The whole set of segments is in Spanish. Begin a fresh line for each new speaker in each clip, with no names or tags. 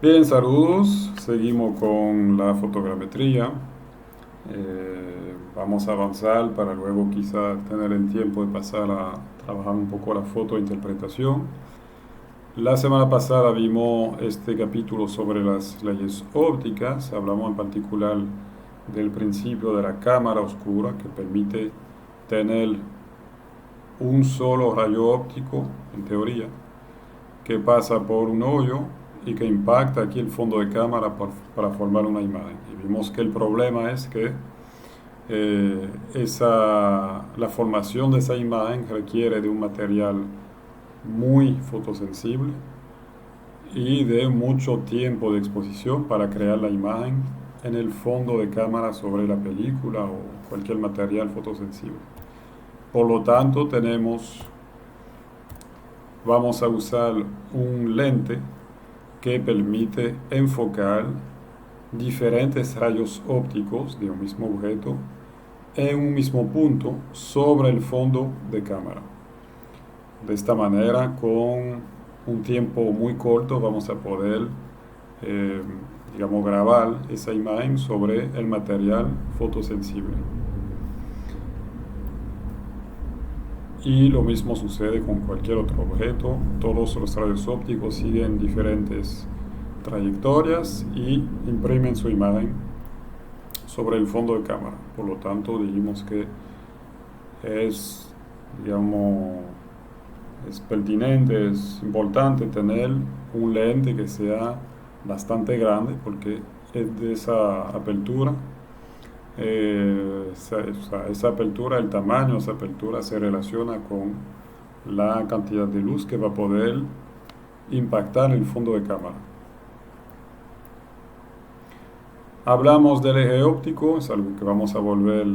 Bien, saludos. Seguimos con la fotogrametría. Vamos a avanzar para luego quizá tener el tiempo de pasar a trabajar un poco la fotointerpretación. La semana pasada vimos este capítulo sobre las leyes ópticas. Hablamos en particular del principio de la cámara oscura que permite tener un solo rayo óptico, en teoría, que pasa por un hoyo y que impacta aquí el fondo de cámara para formar una imagen. Y vimos que el problema es que la formación de esa imagen requiere de un material muy fotosensible y de mucho tiempo de exposición para crear la imagen en el fondo de cámara sobre la película o cualquier material fotosensible. Por lo tanto, vamos a usar un lente que permite enfocar diferentes rayos ópticos de un mismo objeto en un mismo punto sobre el fondo de cámara. De esta manera, con un tiempo muy corto, vamos a poder, eh, grabar esa imagen sobre el material fotosensible. Y lo mismo sucede con cualquier otro objeto. Todos los rayos ópticos siguen diferentes trayectorias y imprimen su imagen sobre el fondo de cámara. Por lo tanto, dijimos que es, digamos, es pertinente, es importante tener un lente que sea bastante grande porque es de esa apertura. Esa apertura, el tamaño de esa apertura se relaciona con la cantidad de luz que va a poder impactar el fondo de cámara. Hablamos del eje óptico, es algo que vamos a volver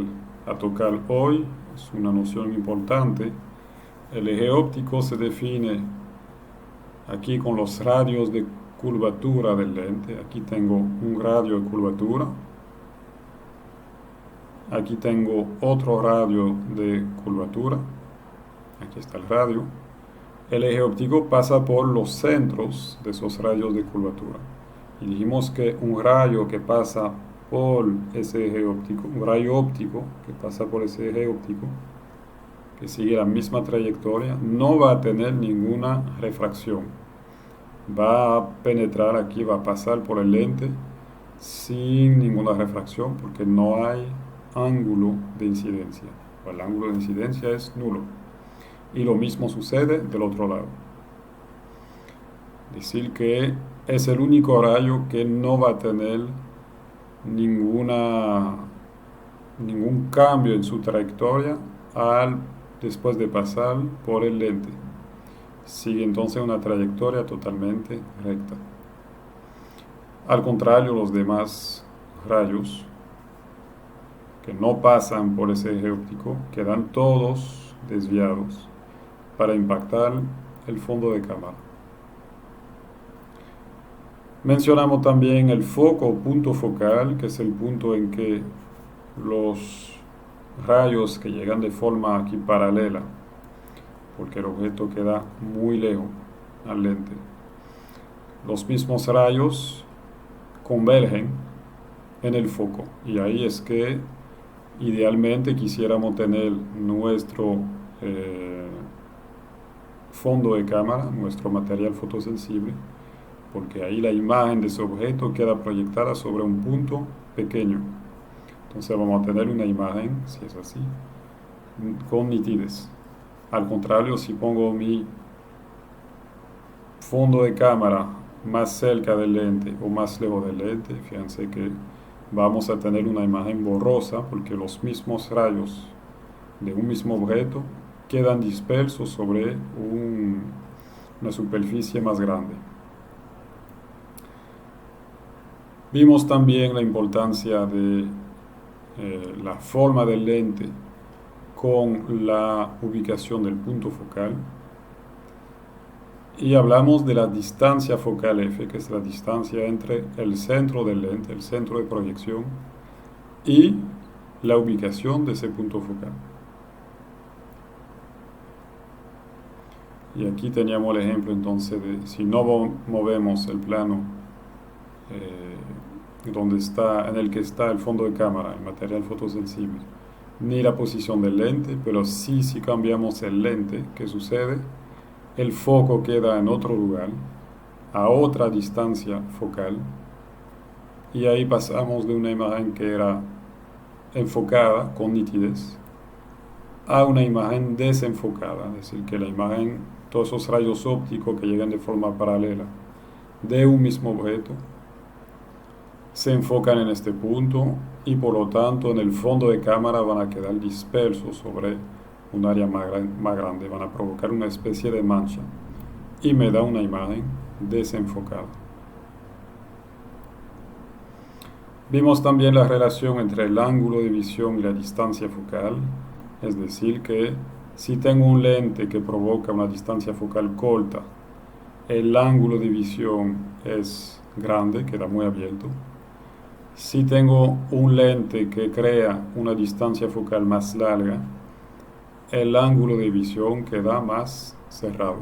a tocar hoy, es una noción importante. El eje óptico se define aquí con los radios de curvatura del lente. Aquí tengo un radio de curvatura, aquí tengo otro radio de curvatura, aquí está el radio. El eje óptico pasa por los centros de esos rayos de curvatura. Y dijimos que un rayo que pasa por ese eje óptico, un rayo óptico que pasa por ese eje óptico, que sigue la misma trayectoria, no va a tener ninguna refracción. Va a penetrar aquí, va a pasar por el lente sin ninguna refracción porque no hay ángulo de incidencia. El ángulo de incidencia es nulo. Y lo mismo sucede del otro lado. Decir que es el único rayo que no va a tener ninguna, ningún cambio en su trayectoria después de pasar por el lente. Sigue entonces una trayectoria totalmente recta. Al contrario, los demás rayos que no pasan por ese eje óptico quedan todos desviados para impactar el fondo de cámara. Mencionamos también el foco o punto focal, que es el punto en que los rayos que llegan de forma aquí paralela, porque el objeto queda muy lejos al lente, los mismos rayos convergen en el foco, y ahí es que idealmente quisiéramos tener nuestro fondo de cámara, nuestro material fotosensible, porque ahí la imagen de ese objeto queda proyectada sobre un punto pequeño. Entonces vamos a tener una imagen, si es así, con nitidez. Al contrario, si pongo mi fondo de cámara más cerca del lente o más lejos del lente, fíjense que vamos a tener una imagen borrosa porque los mismos rayos de un mismo objeto quedan dispersos sobre una superficie más grande. Vimos también la importancia de la forma del lente con la ubicación del punto focal y hablamos de la distancia focal F, que es la distancia entre el centro del lente, el centro de proyección, y la ubicación de ese punto focal. Y aquí teníamos el ejemplo entonces de si no movemos el plano en el que está el fondo de cámara, el material fotosensible, ni la posición del lente, pero sí si cambiamos el lente, ¿qué sucede? El foco queda en otro lugar, a otra distancia focal, y ahí pasamos de una imagen que era enfocada con nitidez a una imagen desenfocada, es decir, que la imagen, todos esos rayos ópticos que llegan de forma paralela de un mismo objeto, se enfocan en este punto y por lo tanto en el fondo de cámara van a quedar dispersos sobre un área más grande, van a provocar una especie de mancha y me da una imagen desenfocada. Vimos también la relación entre el ángulo de visión y la distancia focal, es decir, que si tengo un lente que provoca una distancia focal corta, el ángulo de visión es grande, queda muy abierto. Si tengo un lente que crea una distancia focal más larga, el ángulo de visión queda más cerrado.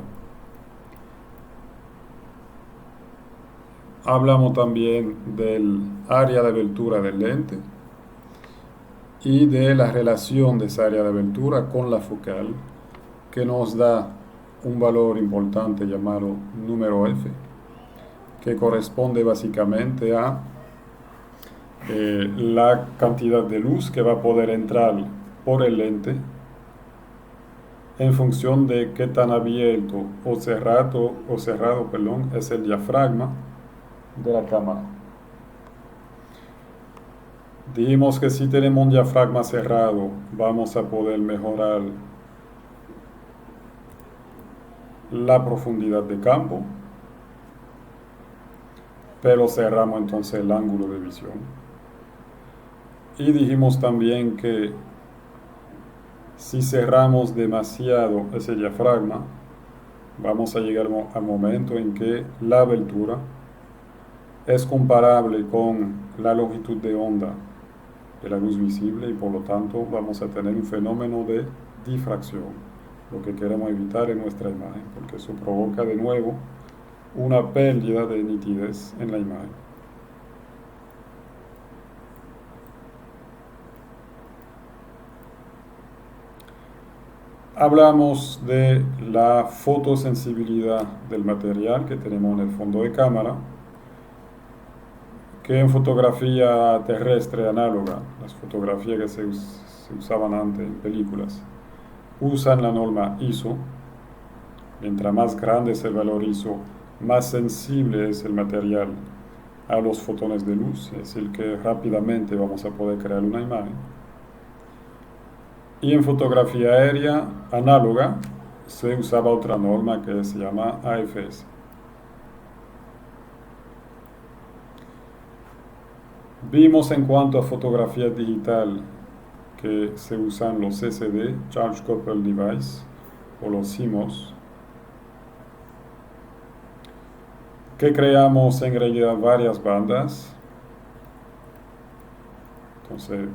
Hablamos también del área de abertura del lente y de la relación de esa área de abertura con la focal, que nos da un valor importante llamado número F, que corresponde básicamente a la cantidad de luz que va a poder entrar por el lente en función de qué tan abierto o cerrado, es el diafragma de la cámara. Dijimos que si tenemos un diafragma cerrado vamos a poder mejorar la profundidad de campo, pero cerramos entonces el ángulo de visión. Y dijimos también que si cerramos demasiado ese diafragma, vamos a llegar al momento en que la abertura es comparable con la longitud de onda de la luz visible y por lo tanto vamos a tener un fenómeno de difracción, lo que queremos evitar en nuestra imagen, porque eso provoca de nuevo una pérdida de nitidez en la imagen. Hablamos de la fotosensibilidad del material que tenemos en el fondo de cámara, que en fotografía terrestre análoga, las fotografías que se usaban antes en películas, usan la norma ISO. Mientras más grande es el valor ISO, más sensible es el material a los fotones de luz, es decir, que rápidamente vamos a poder crear una imagen. Y en fotografía aérea análoga se usaba otra norma que se llama AFS. Vimos en cuanto a fotografía digital que se usan los CCD, Charge Coupled Device, o los CMOS, que creamos en realidad varias bandas. Entonces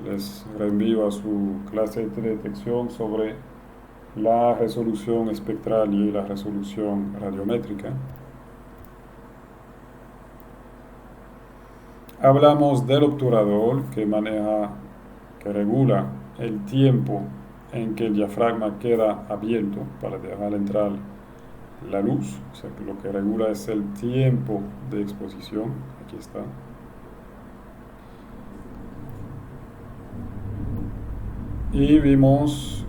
les reenvío a su clase de detección sobre la resolución espectral y la resolución radiométrica. Hablamos del obturador que regula el tiempo en que el diafragma queda abierto para dejar entrar la luz, o sea que lo que regula es el tiempo de exposición. Aquí está. Y vimos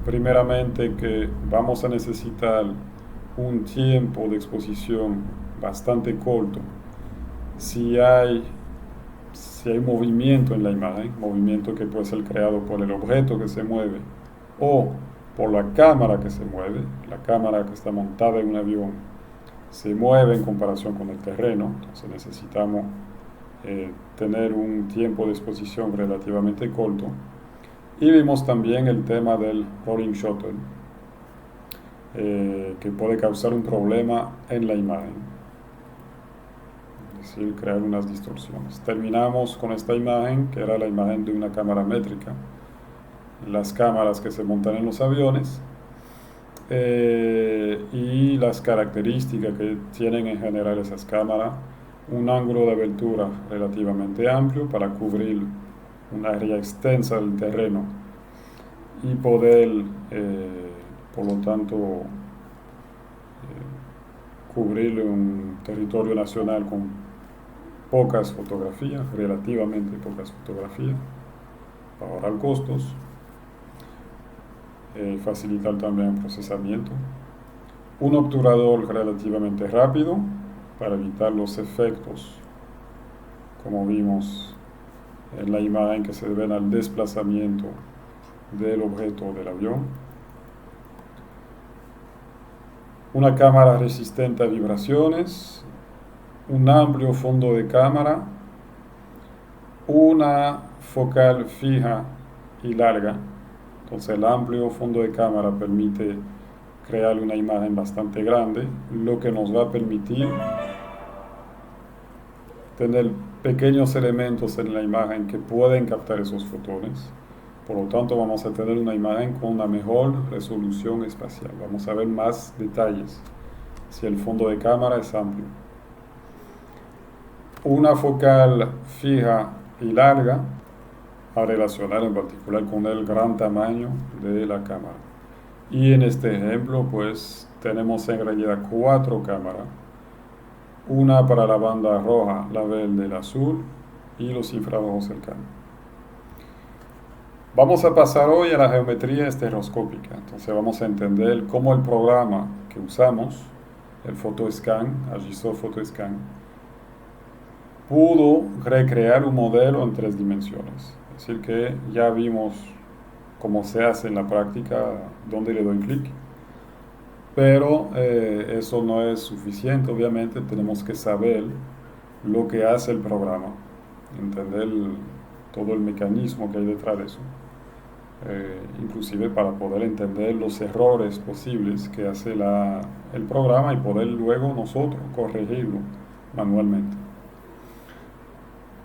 primeramente que vamos a necesitar un tiempo de exposición bastante corto si hay movimiento en la imagen, movimiento que puede ser creado por el objeto que se mueve o por la cámara que se mueve. La cámara que está montada en un avión se mueve en comparación con el terreno, entonces necesitamos tener un tiempo de exposición relativamente corto. Y vimos también el tema del rolling shutter, que puede causar un problema en la imagen, es decir, crear unas distorsiones. Terminamos con esta imagen, que era la imagen de una cámara métrica, las cámaras que se montan en los aviones, y las características que tienen en general esas cámaras: un ángulo de abertura relativamente amplio para cubrir un área extensa del terreno y poder, por lo tanto, cubrir un territorio nacional con pocas fotografías, relativamente pocas fotografías, para ahorrar costos, facilitar también el procesamiento. Un obturador relativamente rápido para evitar los efectos, como vimos en la imagen, que se deben al desplazamiento del objeto del avión. Una cámara resistente a vibraciones, un amplio fondo de cámara, una focal fija y larga. Entonces el amplio fondo de cámara permite crear una imagen bastante grande, lo que nos va a permitir tener pequeños elementos en la imagen que pueden captar esos fotones. Por lo tanto, vamos a tener una imagen con una mejor resolución espacial. Vamos a ver más detalles si el fondo de cámara es amplio. Una focal fija y larga, a relacionar en particular con el gran tamaño de la cámara. Y en este ejemplo, pues tenemos en realidad 4 cámaras: una para la banda roja, la verde, el azul y los infrarrojos cercanos. Vamos a pasar hoy a la geometría estereoscópica. Entonces vamos a entender cómo el programa que usamos, el PhotoScan, Agisoft PhotoScan, pudo recrear un modelo en 3 dimensiones. Es decir, que ya vimos cómo se hace en la práctica, dónde le doy clic. Pero eso no es suficiente, obviamente. Tenemos que saber lo que hace el programa, entender todo el mecanismo que hay detrás de eso, inclusive para poder entender los errores posibles que hace el programa y poder luego nosotros corregirlo manualmente.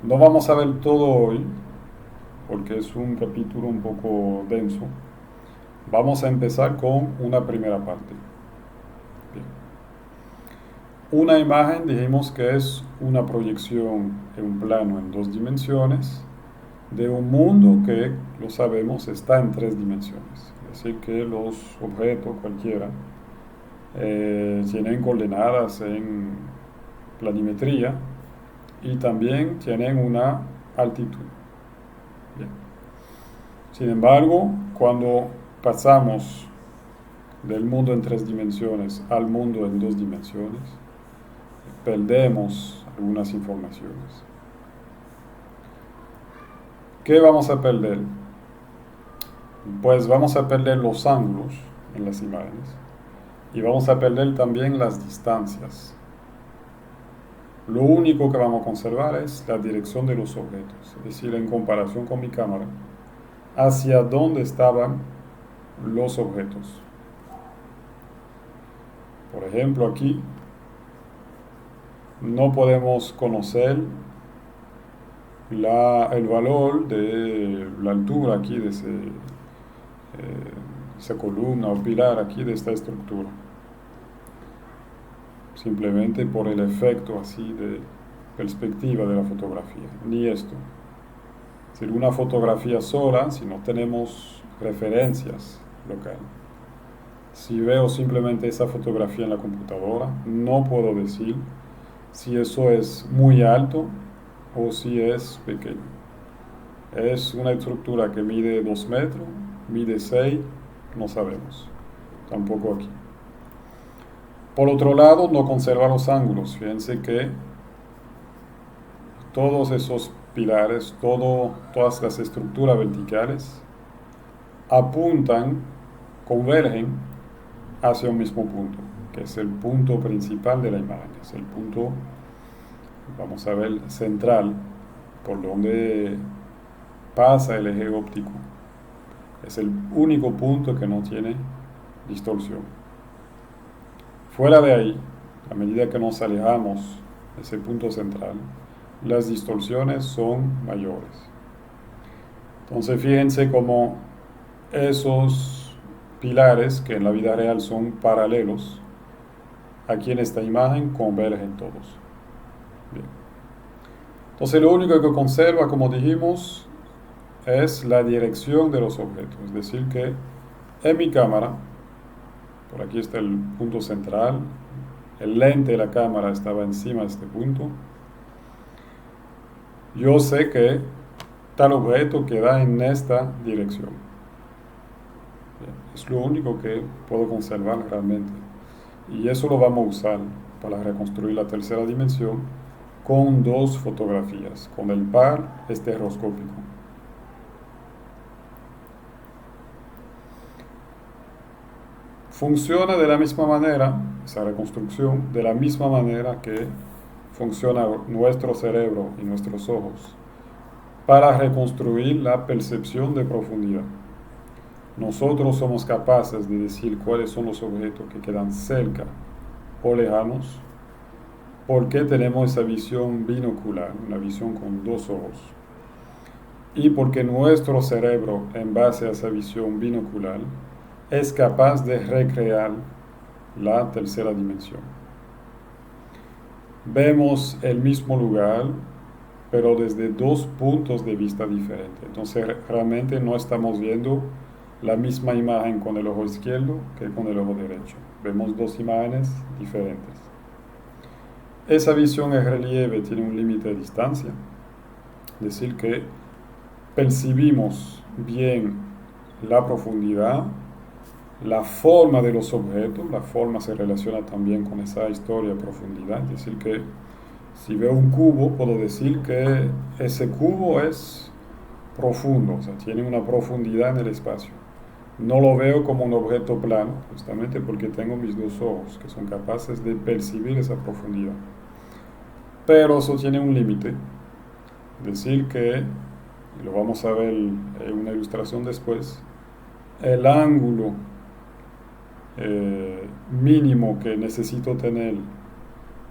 No vamos a ver todo hoy porque es un capítulo un poco denso. Vamos a empezar con una primera parte. Bien. Una imagen dijimos que es una proyección en un plano en 2 dimensiones de un mundo que, lo sabemos, está en 3 dimensiones. Es decir, que los objetos cualquiera tienen coordenadas en planimetría y también tienen una altitud. Bien. Sin embargo, cuando pasamos del mundo en 3 dimensiones al mundo en 2 dimensiones, perdemos algunas informaciones. ¿Qué vamos a perder? Pues vamos a perder los ángulos en las imágenes y vamos a perder también las distancias. Lo único que vamos a conservar es la dirección de los objetos, es decir, en comparación con mi cámara, hacia dónde estaban los objetos. Por ejemplo, aquí no podemos conocer el valor de la altura aquí de esa columna o pilar aquí de esta estructura, simplemente por el efecto así de perspectiva de la fotografía. Ni esto. Es decir, una fotografía sola, si no tenemos referencias locales, si veo simplemente esa fotografía en la computadora, no puedo decir si eso es muy alto o si es pequeño. Es una estructura que mide 2 metros, mide 6, no sabemos. Tampoco aquí. Por otro lado, no conserva los ángulos. Fíjense que todos esos pilares, todas las estructuras verticales apuntan, convergen hacia un mismo punto, que es el punto principal de la imagen, es el punto, vamos a ver, central, por donde pasa el eje óptico. Es el único punto que no tiene distorsión. Fuera de ahí, a medida que nos alejamos de ese punto central, las distorsiones son mayores. Entonces fíjense cómo esos pilares que en la vida real son paralelos, aquí en esta imagen convergen todos. Bien. Entonces lo único que conserva, como dijimos, es la dirección de los objetos. Es decir que en mi cámara, por aquí está el punto central, el lente de la cámara estaba encima de este punto. Yo sé que tal objeto queda en esta dirección. Bien, es lo único que puedo conservar realmente. Y eso lo vamos a usar para reconstruir la tercera dimensión con dos fotografías, con el par estereoscópico. Funciona de la misma manera, esa reconstrucción, de la misma manera que funciona nuestro cerebro y nuestros ojos para reconstruir la percepción de profundidad. Nosotros somos capaces de decir cuáles son los objetos que quedan cerca o lejanos porque tenemos esa visión binocular, una visión con dos ojos. Y porque nuestro cerebro, en base a esa visión binocular, es capaz de recrear la tercera dimensión. Vemos el mismo lugar, pero desde dos puntos de vista diferentes. Entonces realmente no estamos viendo la misma imagen con el ojo izquierdo que con el ojo derecho. Vemos dos imágenes diferentes. Esa visión en relieve tiene un límite de distancia, es decir que percibimos bien la profundidad, la forma de los objetos. La forma se relaciona también con esa historia de profundidad, es decir que si veo un cubo puedo decir que ese cubo es profundo, o sea, tiene una profundidad en el espacio. No lo veo como un objeto plano, justamente porque tengo mis dos ojos que son capaces de percibir esa profundidad. Pero eso tiene un límite, es decir que, y lo vamos a ver en una ilustración después, el ángulo mínimo que necesito tener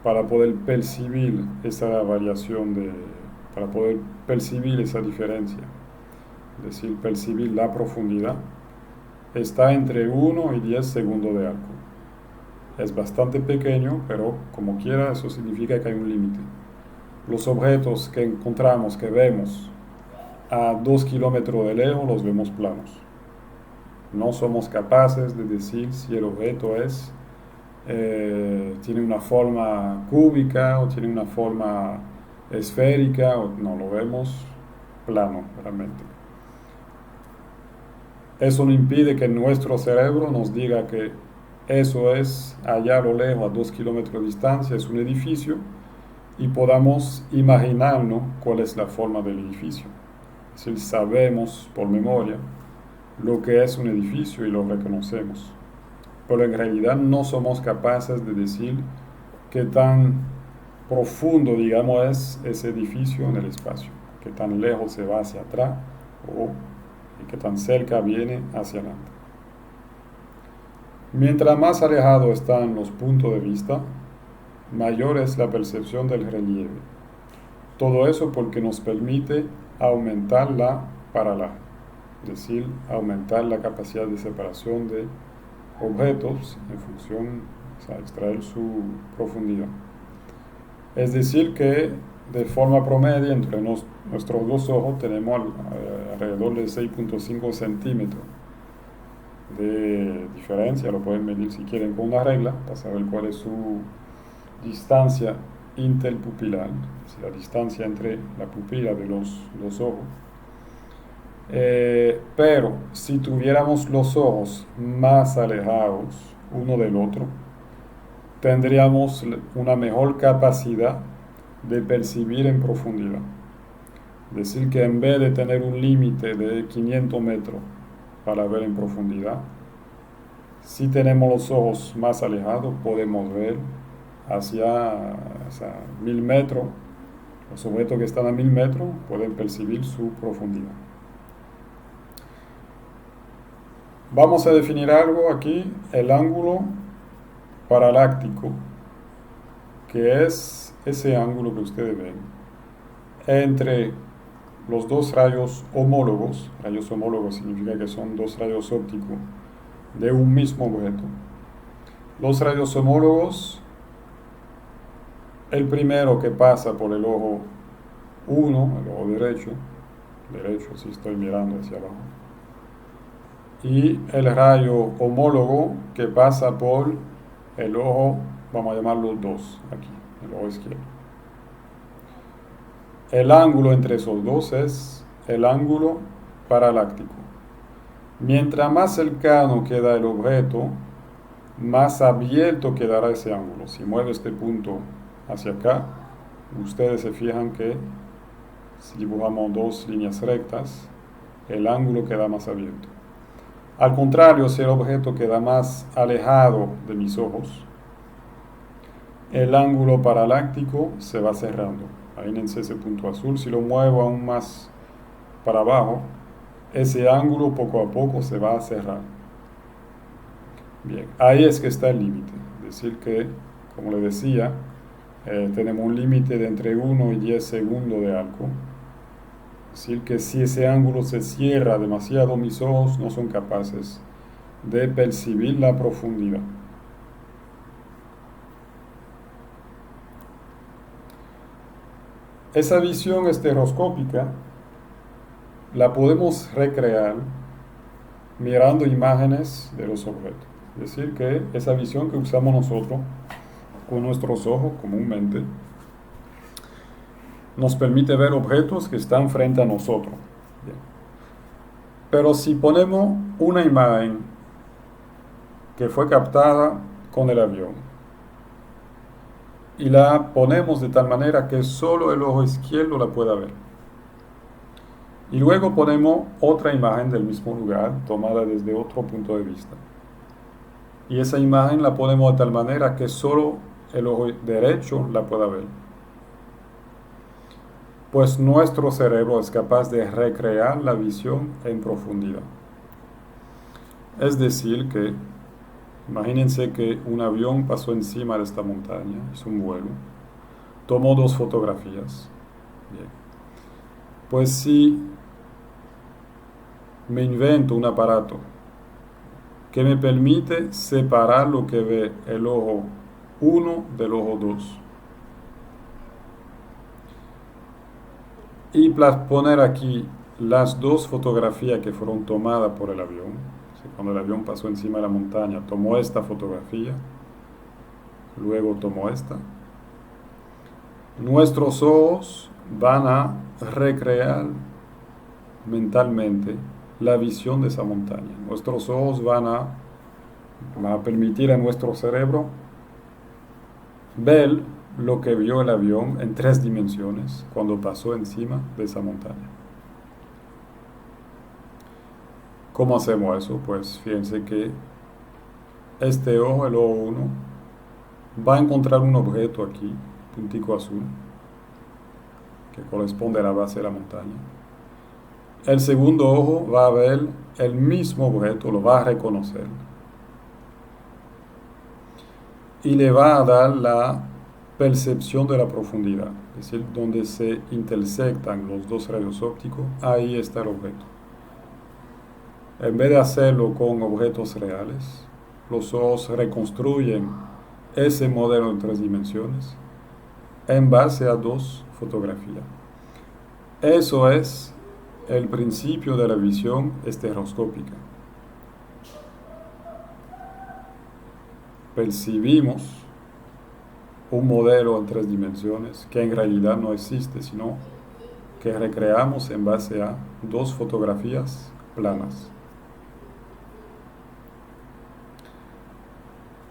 para poder percibir esa variación, para poder percibir esa diferencia, es decir, percibir la profundidad, está entre 1 y 10 segundos de arco. Es bastante pequeño, pero como quiera, eso significa que hay un límite. Los objetos que encontramos, que vemos a 2 kilómetros de lejos, los vemos planos. No somos capaces de decir si el objeto tiene una forma cúbica o tiene una forma esférica, no, lo vemos plano realmente. Eso no impide que nuestro cerebro nos diga que eso es allá a lo lejos, a 2 kilómetros de distancia, es un edificio, y podamos imaginarnos cuál es la forma del edificio. Es decir, sabemos por memoria lo que es un edificio y lo reconocemos. Pero en realidad no somos capaces de decir qué tan profundo, digamos, es ese edificio en el espacio, qué tan lejos se va hacia atrás o qué tan cerca viene hacia adelante. Mientras más alejados están los puntos de vista, mayor es la percepción del relieve. Todo eso porque nos permite aumentar la paralaje, es decir, aumentar la capacidad de separación de objetos en función, o sea, extraer su profundidad. Es decir que de forma promedio entre nuestros dos ojos tenemos alrededor de 6.5 centímetros de diferencia. Lo pueden medir si quieren con una regla para saber cuál es su distancia interpupilar, es decir, la distancia entre la pupila de los dos ojos. Pero si tuviéramos los ojos más alejados uno del otro, tendríamos una mejor capacidad de percibir en profundidad. Es decir, que en vez de tener un límite de 500 metros para ver en profundidad, si tenemos los ojos más alejados, podemos ver hacia 1000 metros. Los objetos que están a 1000 metros pueden percibir su profundidad. Vamos a definir algo aquí, el ángulo paraláctico, que es ese ángulo que ustedes ven entre los dos rayos homólogos. Rayos homólogos significa que son dos rayos ópticos de un mismo objeto. Los rayos homólogos, el primero que pasa por el ojo 1, el ojo derecho si estoy mirando hacia abajo, y el rayo homólogo que pasa por el ojo, vamos a llamarlo 2, aquí, el ojo izquierdo. El ángulo entre esos dos es el ángulo paraláctico. Mientras más cercano queda el objeto, más abierto quedará ese ángulo. Si muevo este punto hacia acá, ustedes se fijan que si dibujamos dos líneas rectas, el ángulo queda más abierto. Al contrario, si el objeto queda más alejado de mis ojos, el ángulo paraláctico se va cerrando. Imagínense ese punto azul, si lo muevo aún más para abajo, ese ángulo poco a poco se va a cerrar. Bien, ahí es que está el límite. Es decir que, como les decía, tenemos un límite de entre 1 y 10 segundos de arco. Es decir que si ese ángulo se cierra demasiado, mis ojos no son capaces de percibir la profundidad. Esa visión estereoscópica la podemos recrear mirando imágenes de los objetos. Es decir, que esa visión que usamos nosotros con nuestros ojos comúnmente nos permite ver objetos que están frente a nosotros. Bien. Pero si ponemos una imagen que fue captada con el avión y la ponemos de tal manera que solo el ojo izquierdo la pueda ver, y luego ponemos otra imagen del mismo lugar tomada desde otro punto de vista, y esa imagen la ponemos de tal manera que solo el ojo derecho la pueda ver, pues nuestro cerebro es capaz de recrear la visión en profundidad. Es decir que, imagínense que un avión pasó encima de esta montaña, hizo un vuelo, tomó dos fotografías. Bien. Pues si me invento un aparato que me permite separar lo que ve el ojo 1 del ojo 2, y poner aquí las dos fotografías que fueron tomadas por el avión. Cuando el avión pasó encima de la montaña, tomó esta fotografía, luego tomó esta. Nuestros ojos van a recrear mentalmente la visión de esa montaña. Nuestros ojos van a permitir a nuestro cerebro ver lo que vio el avión en 3 dimensiones cuando pasó encima de esa montaña. ¿Cómo hacemos eso? Pues fíjense que este ojo, el ojo 1, va a encontrar un objeto aquí, puntico azul, que corresponde a la base de la montaña. El segundo ojo va a ver el mismo objeto, lo va a reconocer, y le va a dar la percepción de la profundidad, es decir, donde se intersectan los dos rayos ópticos, ahí está el objeto. En vez de hacerlo con objetos reales, los ojos reconstruyen ese modelo en 3 dimensiones en base a 2 fotografías. Eso es el principio de la visión estereoscópica. Percibimos un modelo en 3 dimensiones que en realidad no existe, sino que recreamos en base a 2 fotografías planas.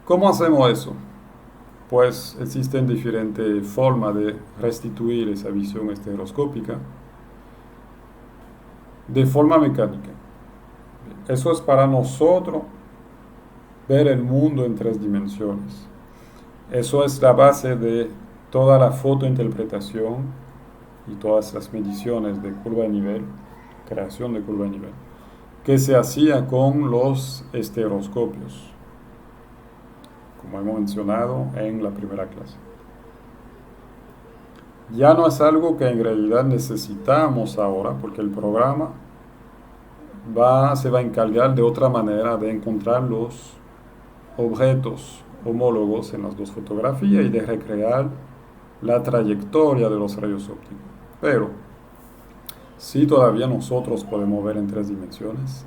¿Cómo hacemos eso? Pues existen diferentes formas de restituir esa visión estereoscópica de forma mecánica. Eso es para nosotros ver el mundo en 3 dimensiones. Eso es la base de toda la fotointerpretación y todas las mediciones de curva de nivel, creación de curva de nivel, que se hacía con los estereoscopios, como hemos mencionado en la primera clase. Ya no es algo que en realidad necesitamos ahora, porque el programa se va a encargar de otra manera de encontrar los objetos homólogos en las dos fotografías y de recrear la trayectoria de los rayos ópticos. Pero si todavía nosotros podemos ver en tres dimensiones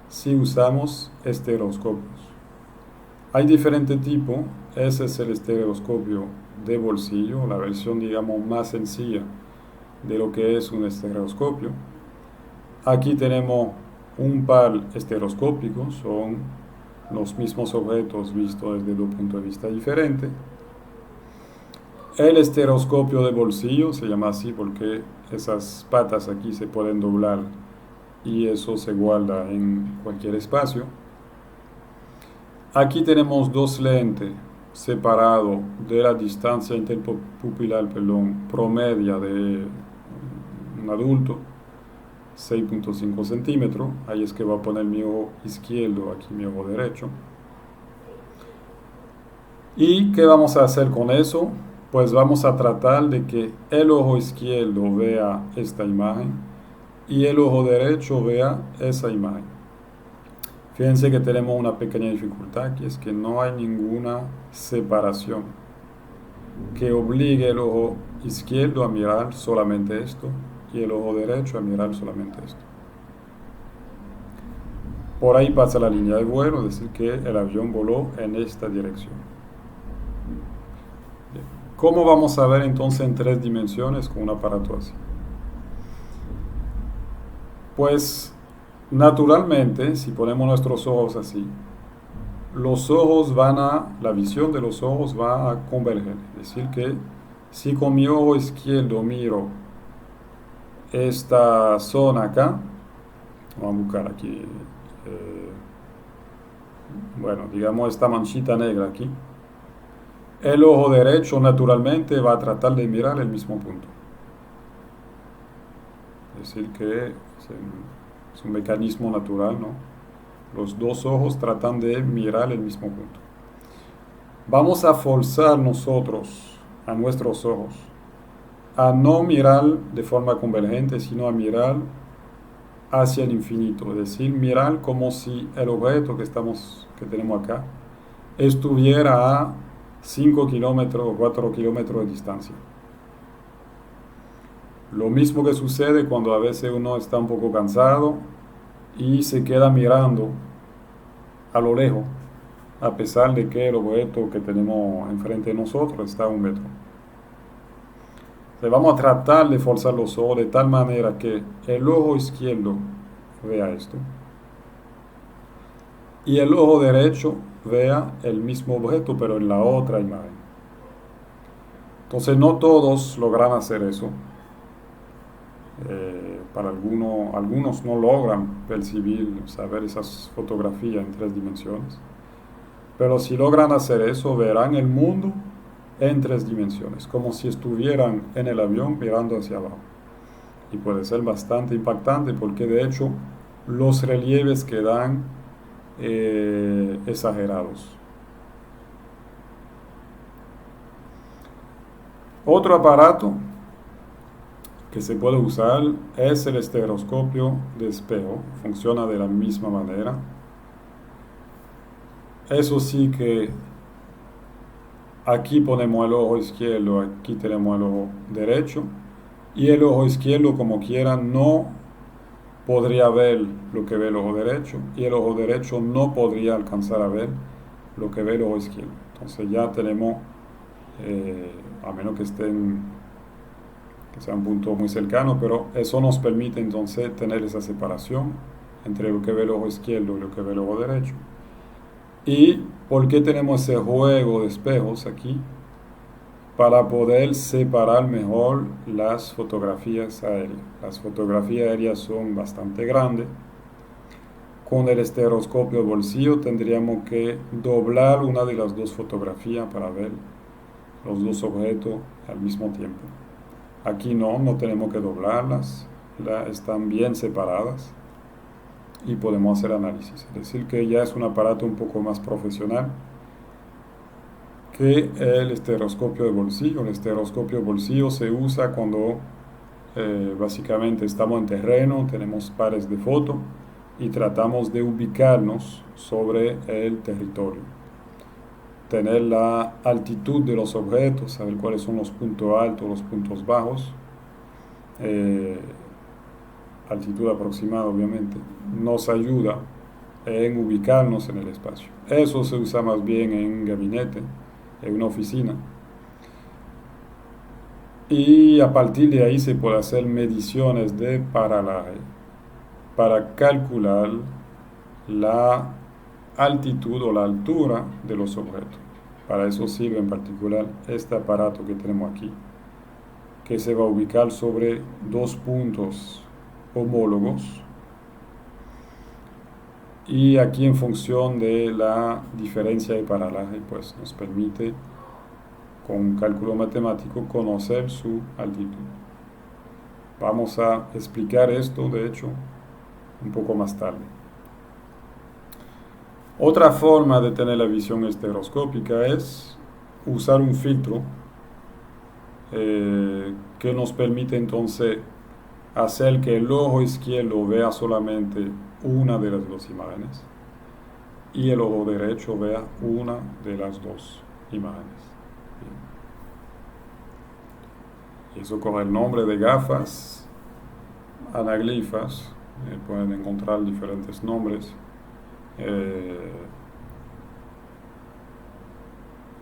si usamos estereoscopios. Hay diferente tipo. Ese es el estereoscopio de bolsillo, la versión digamos más sencilla de lo que es un estereoscopio. Aquí tenemos un par estereoscópico, son los mismos objetos vistos desde dos puntos de vista diferentes. El estereoscopio de bolsillo se llama así porque esas patas aquí se pueden doblar y eso se guarda en cualquier espacio. Aquí tenemos dos lentes separados de la distancia interpupilar, promedia de un adulto, 6.5 centímetros. Ahí es que va a poner mi ojo izquierdo, aquí mi ojo derecho. ¿Y qué vamos a hacer con eso? Pues vamos a tratar de que el ojo izquierdo vea esta imagen y el ojo derecho vea esa imagen. Fíjense que tenemos una pequeña dificultad, que es que no hay ninguna separación que obligue el ojo izquierdo a mirar solamente esto y el ojo derecho a mirar solamente esto. Por ahí pasa la línea de vuelo, es decir, que el avión voló en esta dirección. ¿Cómo vamos a ver entonces en tres dimensiones con un aparato así? Pues naturalmente, si ponemos nuestros ojos así, la visión de los ojos va a converger. Es decir, que si con mi ojo izquierdo miro esta zona acá, vamos a buscar aquí, bueno, digamos esta manchita negra aquí, el ojo derecho naturalmente va a tratar de mirar el mismo punto. Es decir, que es un mecanismo natural, ¿no? Los dos ojos tratan de mirar el mismo punto. Vamos a forzar nosotros a nuestros ojos a no mirar de forma convergente, sino a mirar hacia el infinito. Es decir, mirar como si el objeto que tenemos acá estuviera a 5 kilómetros o 4 kilómetros de distancia. Lo mismo que sucede cuando a veces uno está un poco cansado y se queda mirando a lo lejos, a pesar de que el objeto que tenemos enfrente de nosotros está a 1 metro. Entonces vamos a tratar de forzar los ojos de tal manera que el ojo izquierdo vea esto y el ojo derecho vea el mismo objeto pero en la otra imagen. Entonces no todos logran hacer eso. Para algunos no logran percibir, saber esas fotografías en tres dimensiones. Pero si logran hacer eso, verán el mundo en tres dimensiones, como si estuvieran en el avión mirando hacia abajo. Y puede ser bastante impactante porque de hecho los relieves quedan exagerados. Otro aparato que se puede usar es el estereoscopio de espejo. Funciona de la misma manera. Eso sí que aquí ponemos el ojo izquierdo, aquí tenemos el ojo derecho y el ojo izquierdo como quiera no podría ver lo que ve el ojo derecho y el ojo derecho no podría alcanzar a ver lo que ve el ojo izquierdo. Entonces ya tenemos, a menos que sea un punto muy cercano, pero eso nos permite entonces tener esa separación entre lo que ve el ojo izquierdo y lo que ve el ojo derecho. ¿Y por qué tenemos ese juego de espejos aquí? Para poder separar mejor las fotografías aéreas. Las fotografías aéreas son bastante grandes. Con el estereoscopio de bolsillo tendríamos que doblar una de las dos fotografías para ver los dos objetos al mismo tiempo. Aquí no tenemos que doblarlas, están bien separadas y podemos hacer análisis. Es decir, que ya es un aparato un poco más profesional que el estereoscopio de bolsillo. El estereoscopio de bolsillo se usa cuando básicamente estamos en terreno, tenemos pares de fotos y tratamos de ubicarnos sobre el territorio. Tener la altitud de los objetos, saber cuáles son los puntos altos, los puntos bajos, eh, altitud aproximada obviamente, nos ayuda en ubicarnos en el espacio. Eso se usa más bien en gabinete, en una oficina. Y a partir de ahí se puede hacer mediciones de paralaje para calcular la altitud o la altura de los objetos. Para eso sirve en particular este aparato que tenemos aquí, que se va a ubicar sobre dos puntos homólogos, y aquí en función de la diferencia de paralaje pues nos permite con un cálculo matemático conocer su altitud. Vamos a explicar esto de hecho un poco más tarde. Otra forma de tener la visión estereoscópica es usar un filtro que nos permite entonces hacer que el ojo izquierdo vea solamente una de las dos imágenes y el ojo derecho vea una de las dos imágenes. Bien. Eso con el nombre de gafas anaglifas. Pueden encontrar diferentes nombres.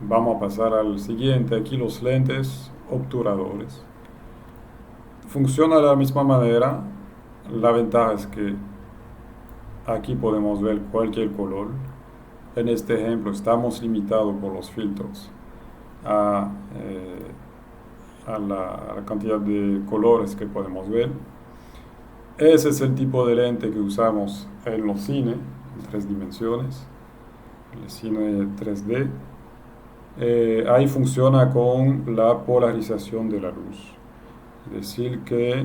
Vamos a pasar al siguiente. Aquí los lentes obturadores. Funciona de la misma manera. La ventaja es que aquí podemos ver cualquier color. En este ejemplo estamos limitados por los filtros a la cantidad de colores que podemos ver. Ese es el tipo de lente que usamos en los cines, en 3 dimensiones, el cine 3D. Ahí funciona con la polarización de la luz. Es decir que,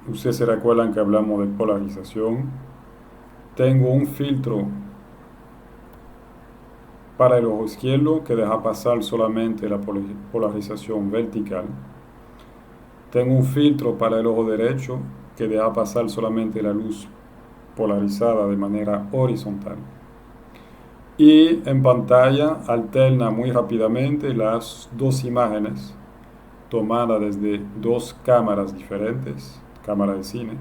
ustedes se recuerdan que hablamos de polarización. Tengo un filtro para el ojo izquierdo que deja pasar solamente la polarización vertical. Tengo un filtro para el ojo derecho que deja pasar solamente la luz polarizada de manera horizontal. Y en pantalla alterna muy rápidamente las dos imágenes tomadas desde dos cámaras diferentes, cámara de cine,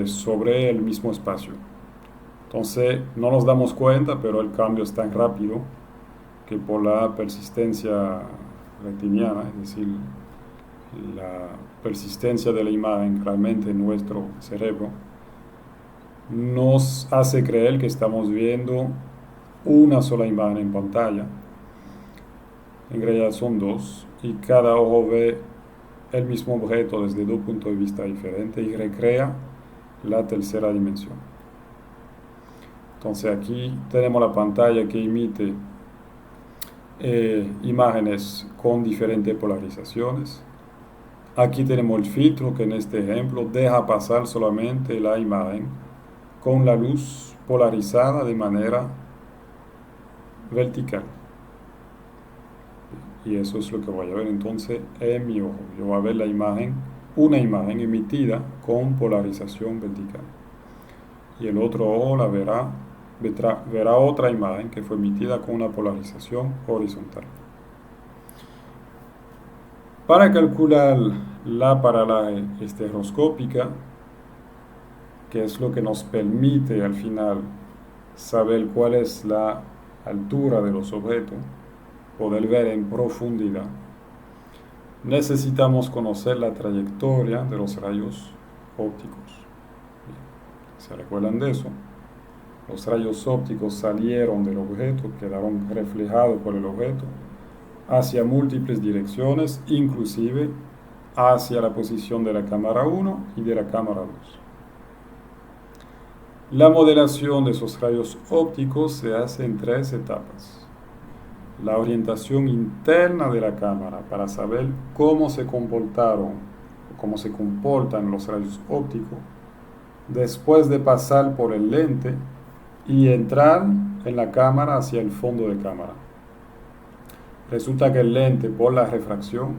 sobre el mismo espacio. Entonces no nos damos cuenta, pero el cambio es tan rápido que por la persistencia retiniana, es decir, la persistencia de la imagen realmente en nuestro cerebro, nos hace creer que estamos viendo una sola imagen en pantalla. En realidad son dos, y cada ojo ve el mismo objeto desde dos puntos de vista diferentes y recrea la tercera dimensión. Entonces aquí tenemos la pantalla que emite imágenes con diferentes polarizaciones. Aquí tenemos el filtro que en este ejemplo deja pasar solamente la imagen con la luz polarizada de manera vertical. Y eso es lo que voy a ver entonces en mi ojo. Yo voy a ver la imagen, una imagen emitida con polarización vertical. Y el otro ojo la verá otra imagen que fue emitida con una polarización horizontal. Para calcular la paralaje estereoscópica, que es lo que nos permite al final saber cuál es la altura de los objetos, poder ver en profundidad, necesitamos conocer la trayectoria de los rayos ópticos. ¿Se recuerdan de eso? Los rayos ópticos salieron del objeto, quedaron reflejados por el objeto hacia múltiples direcciones, inclusive hacia la posición de la cámara 1 y de la cámara 2. La modelación de esos rayos ópticos se hace en 3 etapas. La orientación interna de la cámara para saber cómo se comportan los rayos ópticos después de pasar por el lente y entrar en la cámara hacia el fondo de cámara. Resulta que el lente, por la refracción,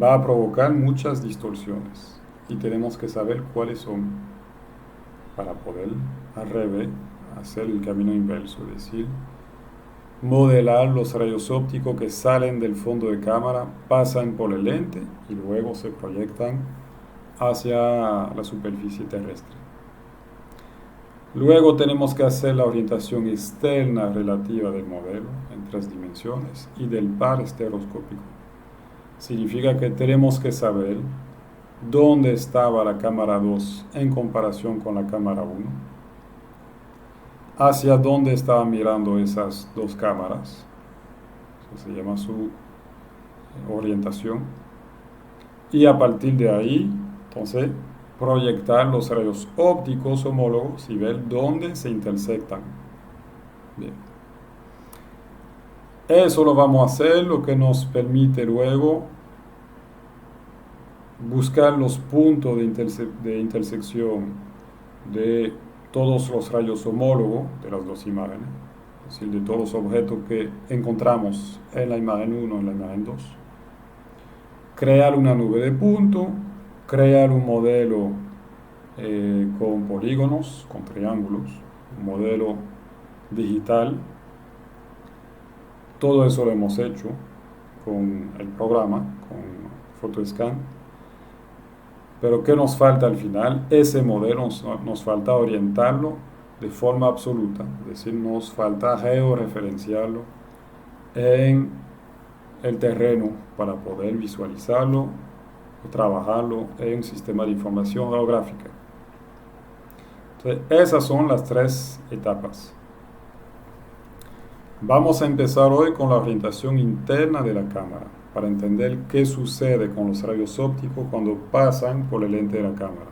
va a provocar muchas distorsiones. y tenemos que saber cuáles son para poder al revés hacer el camino inverso, es decir, modelar los rayos ópticos que salen del fondo de cámara, pasan por el lente y luego se proyectan hacia la superficie terrestre. Luego tenemos que hacer la orientación externa relativa del modelo en 3 dimensiones y del par estereoscópico. Significa que tenemos que saber dónde estaba la cámara 2 en comparación con la cámara 1, hacia dónde estaban mirando esas dos cámaras, eso se llama su orientación, y a partir de ahí, entonces, proyectar los rayos ópticos homólogos y ver dónde se intersectan. Bien. Eso lo vamos a hacer, lo que nos permite luego buscar los puntos de intersección de todos los rayos homólogos de las dos imágenes, es decir, de todos los objetos que encontramos en la imagen 1 y en la imagen 2. Crear una nube de puntos, crear un modelo con polígonos, con triángulos, un modelo digital. Todo eso lo hemos hecho con el programa, con PhotoScan. Pero ¿qué nos falta al final? Ese modelo nos falta orientarlo de forma absoluta, es decir, nos falta georreferenciarlo en el terreno para poder visualizarlo o trabajarlo en un sistema de información geográfica. Entonces, esas son las 3 etapas. Vamos a empezar hoy con la orientación interna de la cámara, para entender qué sucede con los rayos ópticos cuando pasan por el lente de la cámara.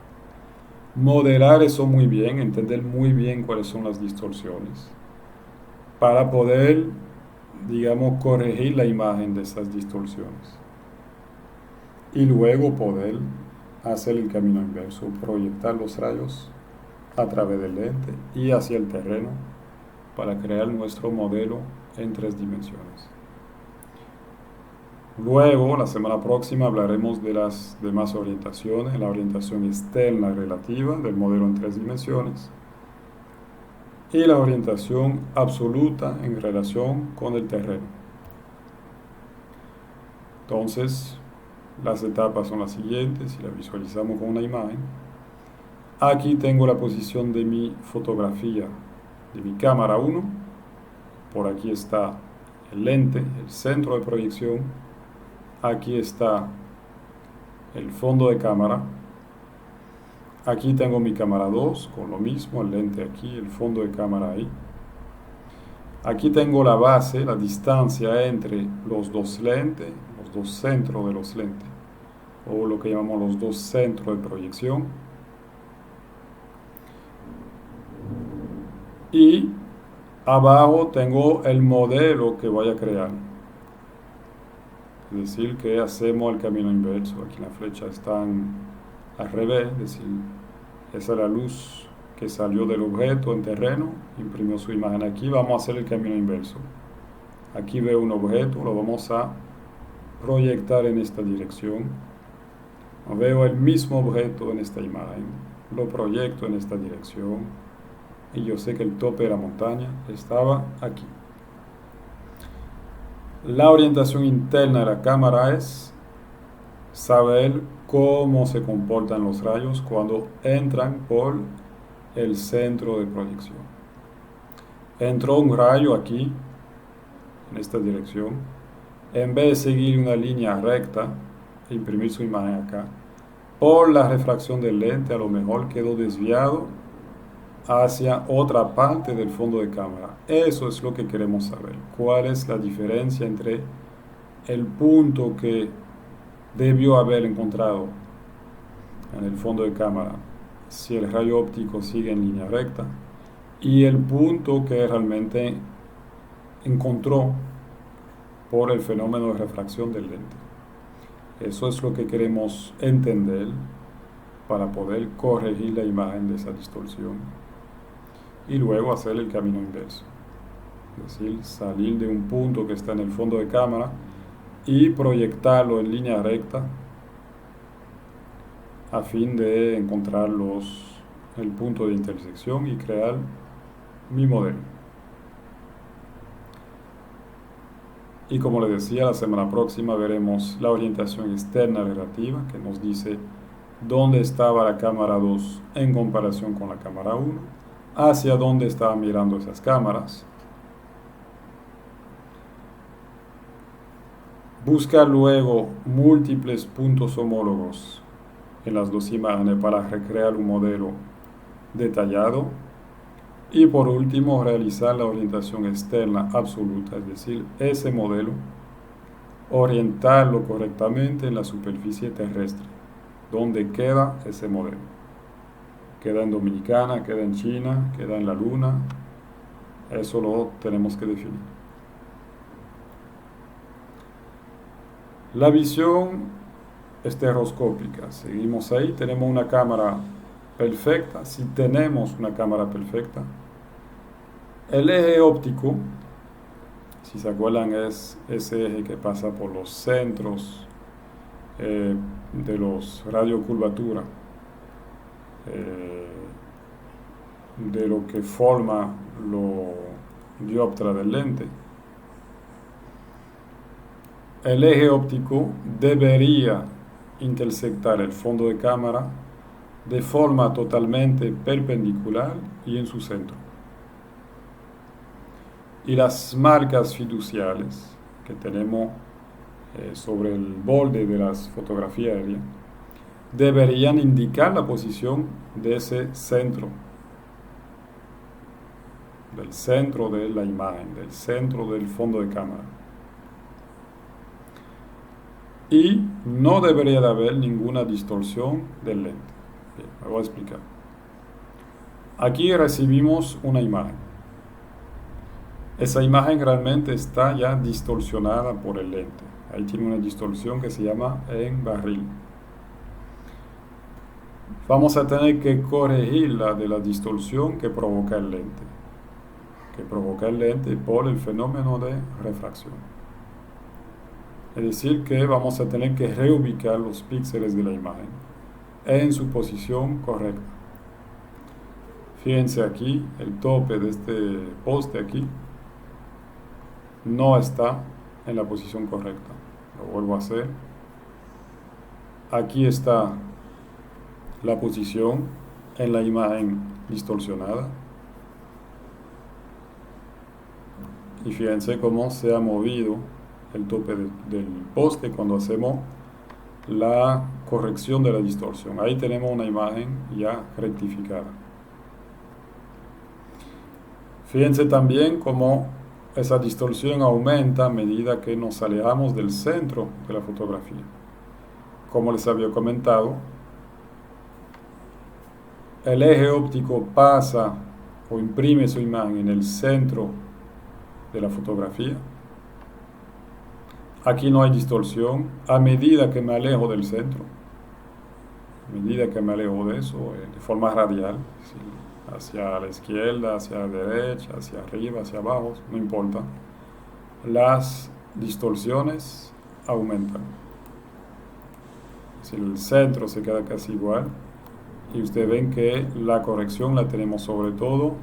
Modelar eso muy bien, entender muy bien cuáles son las distorsiones, para poder, digamos, corregir la imagen de esas distorsiones. Y luego poder hacer el camino inverso, proyectar los rayos a través del lente y hacia el terreno para crear nuestro modelo en 3 dimensiones. Luego, la semana próxima, hablaremos de las demás orientaciones, la orientación externa relativa del modelo en 3 dimensiones y la orientación absoluta en relación con el terreno. Entonces, las etapas son las siguientes, si la visualizamos con una imagen. Aquí tengo la posición de mi fotografía, de mi cámara 1. Por aquí está el lente, el centro de proyección. Aquí está el fondo de cámara. Aquí tengo mi cámara 2 con lo mismo, el lente aquí, el fondo de cámara ahí. Aquí tengo la base, la distancia entre los dos lentes, los dos centros de los lentes, o lo que llamamos los dos centros de proyección. Y abajo tengo el modelo que voy a crear. Es decir, que hacemos el camino inverso. Aquí las flechas están al revés, es decir, esa es la luz que salió del objeto en terreno, imprimió su imagen aquí, vamos a hacer el camino inverso. Aquí veo un objeto, lo vamos a proyectar en esta dirección. Veo el mismo objeto en esta imagen, lo proyecto en esta dirección y yo sé que el tope de la montaña estaba aquí. La orientación interna de la cámara es saber cómo se comportan los rayos cuando entran por el centro de proyección. Entró un rayo aquí, en esta dirección. En vez de seguir una línea recta e imprimir su imagen acá, por la refracción del lente a lo mejor quedó desviado hacia otra parte del fondo de cámara. Eso es lo que queremos saber. ¿Cuál es la diferencia entre el punto que debió haber encontrado en el fondo de cámara, si el rayo óptico sigue en línea recta, y el punto que realmente encontró por el fenómeno de refracción del lente? Eso es lo que queremos entender para poder corregir la imagen de esa distorsión y luego hacer el camino inverso, es decir, salir de un punto que está en el fondo de cámara y proyectarlo en línea recta a fin de encontrar el punto de intersección y crear mi modelo. Y como les decía, la semana próxima veremos la orientación externa relativa, que nos dice dónde estaba la cámara 2 en comparación con la cámara 1, hacia dónde estaban mirando esas cámaras. Buscar luego múltiples puntos homólogos en las dos imágenes para recrear un modelo detallado. Y por último, realizar la orientación externa absoluta, es decir, ese modelo, orientarlo correctamente en la superficie terrestre, donde queda ese modelo. Queda en Dominicana, queda en China, queda en la Luna. Eso lo tenemos que definir. La visión estereoscópica. Seguimos ahí, tenemos una cámara perfecta. Si tenemos una cámara perfecta, el eje óptico, si se acuerdan, es ese eje que pasa por los centros de los radiocurvatura, de lo que forma lo dioptra del lente. El eje óptico debería intersectar el fondo de cámara de forma totalmente perpendicular y en su centro. Y las marcas fiduciales que tenemos sobre el borde de las fotografías aéreas deberían indicar la posición de ese centro, del centro de la imagen, del centro del fondo de cámara. Y no debería de haber ninguna distorsión del lente. Bien, me voy a explicar. Aquí recibimos una imagen. Esa imagen realmente está ya distorsionada por el lente. Ahí tiene una distorsión que se llama en barril. Vamos a tener que corregirla de la distorsión que provoca el lente. Por el fenómeno de refracción. Es decir, que vamos a tener que reubicar los píxeles de la imagen en su posición correcta. Fíjense aquí, el tope de este poste aquí no está en la posición correcta. Lo vuelvo a hacer. Aquí está la posición en la imagen distorsionada. Y fíjense cómo se ha movido el tope del poste cuando hacemos la corrección de la distorsión. Ahí tenemos una imagen ya rectificada. Fíjense también cómo esa distorsión aumenta a medida que nos alejamos del centro de la fotografía. Como les había comentado, el eje óptico pasa o imprime su imagen en el centro de la fotografía. Aquí no hay distorsión. A medida que me alejo del centro, a medida que me alejo de eso, de forma radial, ¿sí?, hacia la izquierda, hacia la derecha, hacia arriba, hacia abajo, no importa, las distorsiones aumentan. Si el centro se queda casi igual, y ustedes ven que la corrección la tenemos sobre todo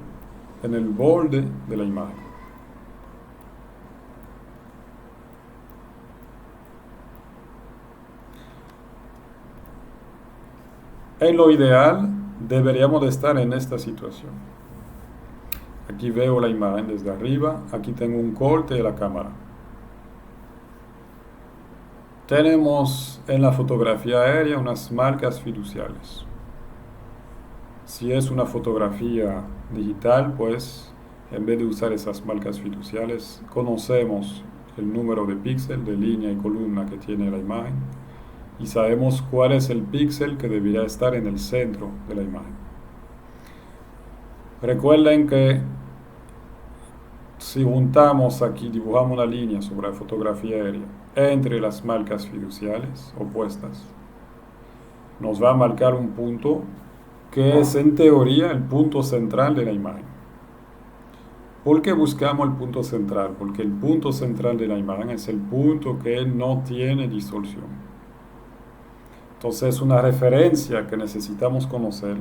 en el borde de la imagen. En lo ideal, deberíamos de estar en esta situación. Aquí veo la imagen desde arriba, aquí tengo un corte de la cámara. Tenemos en la fotografía aérea unas marcas fiduciales. Si es una fotografía digital, pues en vez de usar esas marcas fiduciales, conocemos el número de píxeles, de línea y columna que tiene la imagen y sabemos cuál es el píxel que debería estar en el centro de la imagen. Recuerden que si juntamos aquí, dibujamos una línea sobre la fotografía aérea entre las marcas fiduciales opuestas, nos va a marcar un punto que es en teoría el punto central de la imagen. ¿Por qué buscamos el punto central? Porque el punto central de la imagen es el punto que no tiene distorsión. Entonces es una referencia que necesitamos conocer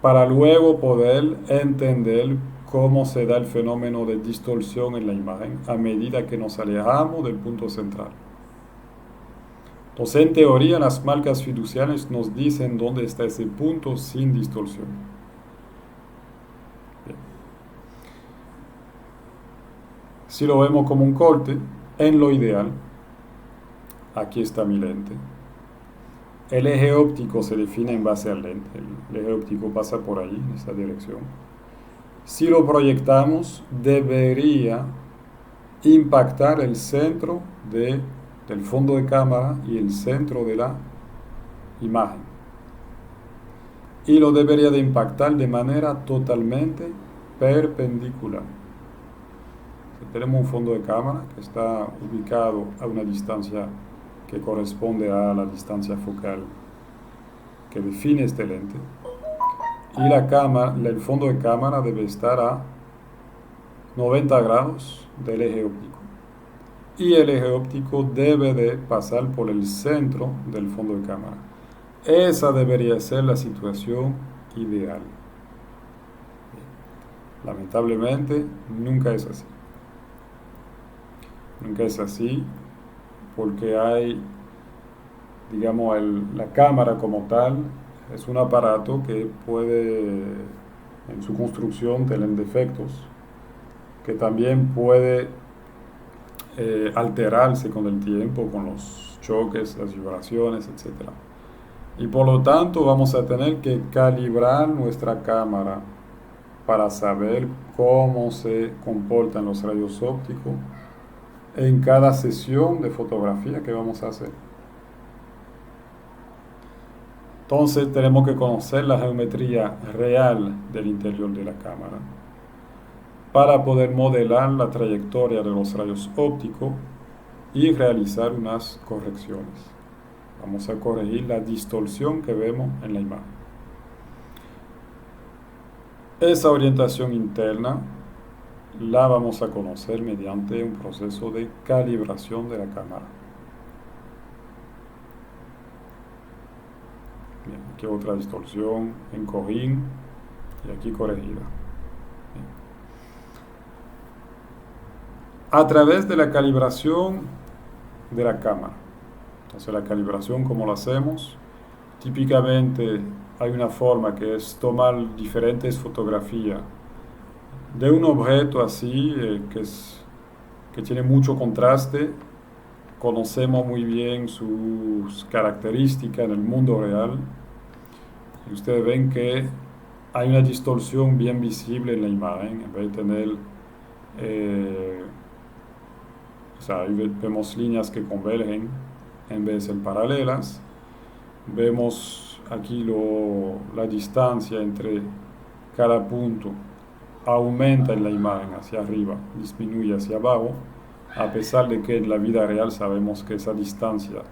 para luego poder entender cómo se da el fenómeno de distorsión en la imagen a medida que nos alejamos del punto central. Entonces, en teoría, las marcas fiduciarias nos dicen dónde está ese punto sin distorsión. Bien. Si lo vemos como un corte, en lo ideal, aquí está mi lente. El eje óptico se define en base al lente. El eje óptico pasa por ahí, en esta dirección. Si lo proyectamos, debería impactar el centro del fondo de cámara y el centro de la imagen. Y lo debería de impactar de manera totalmente perpendicular. Si tenemos un fondo de cámara que está ubicado a una distancia que corresponde a la distancia focal que define este lente, y el fondo de cámara debe estar a 90 grados del eje óptico. Y el eje óptico debe de pasar por el centro del fondo de cámara. Esa debería ser la situación ideal. Lamentablemente, nunca es así. Nunca es así porque hay, digamos, la cámara como tal es un aparato que puede, en su construcción, tener defectos, que también puede alterarse con el tiempo, con los choques, las vibraciones, etc. Y por lo tanto vamos a tener que calibrar nuestra cámara para saber cómo se comportan los rayos ópticos en cada sesión de fotografía que vamos a hacer. Entonces tenemos que conocer la geometría real del interior de la cámara para poder modelar la trayectoria de los rayos ópticos y realizar unas correcciones. Vamos a corregir la distorsión que vemos en la imagen. Esa orientación interna la vamos a conocer mediante un proceso de calibración de la cámara. Bien, aquí otra distorsión en cojín y aquí corregida. Bien. A través de la calibración de la cámara. Entonces la calibración, ¿cómo lo hacemos? Típicamente hay una forma que es tomar diferentes fotografías de un objeto así que tiene mucho contraste. Conocemos muy bien sus características en el mundo real. Y ustedes ven que hay una distorsión bien visible en la imagen. En vez de tener, vemos líneas que convergen en vez de ser paralelas. Vemos aquí la distancia entre cada punto aumenta en la imagen hacia arriba, disminuye hacia abajo, a pesar de que en la vida real sabemos que esa distancia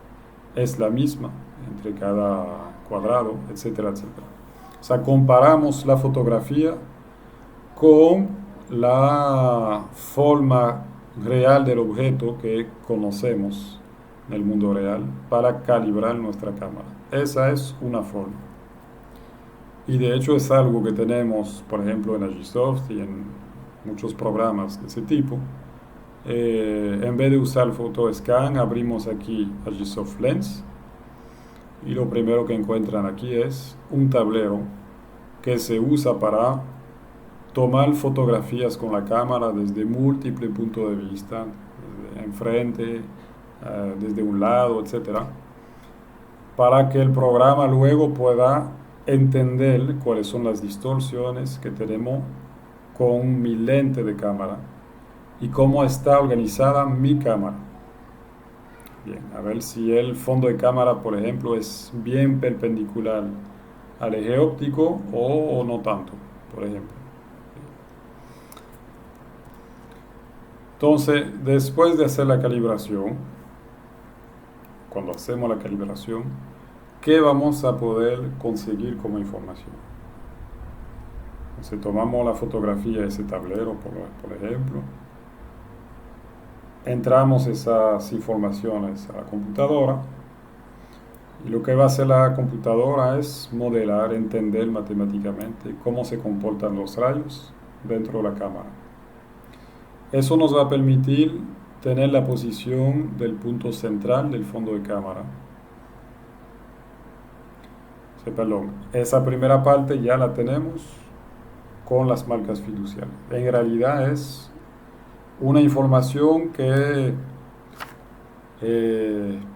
es la misma entre cada cuadrado, etcétera, etcétera. O sea, comparamos la fotografía con la forma real del objeto que conocemos en el mundo real para calibrar nuestra cámara. Esa es una forma. Y de hecho es algo que tenemos, por ejemplo, en Agisoft y en muchos programas de ese tipo. En vez de usar PhotoScan, abrimos aquí Agisoft Lens. Y lo primero que encuentran aquí es un tablero que se usa para tomar fotografías con la cámara desde múltiples puntos de vista, desde enfrente, desde un lado, etc. Para que el programa luego pueda entender cuáles son las distorsiones que tenemos con mi lente de cámara y cómo está organizada mi cámara. Bien, a ver si el fondo de cámara, por ejemplo, es bien perpendicular al eje óptico o no tanto, por ejemplo. Entonces, después de hacer la calibración, cuando hacemos la calibración, ¿qué vamos a poder conseguir como información? Entonces tomamos la fotografía de ese tablero, por ejemplo, entramos esas informaciones a la computadora Y lo que va a hacer la computadora es modelar, entender matemáticamente cómo se comportan los rayos dentro de la cámara. Eso nos va a permitir tener la posición del punto central del fondo de cámara. Sí, perdón, esa primera parte ya la tenemos con las marcas fiduciarias. En realidad es una información que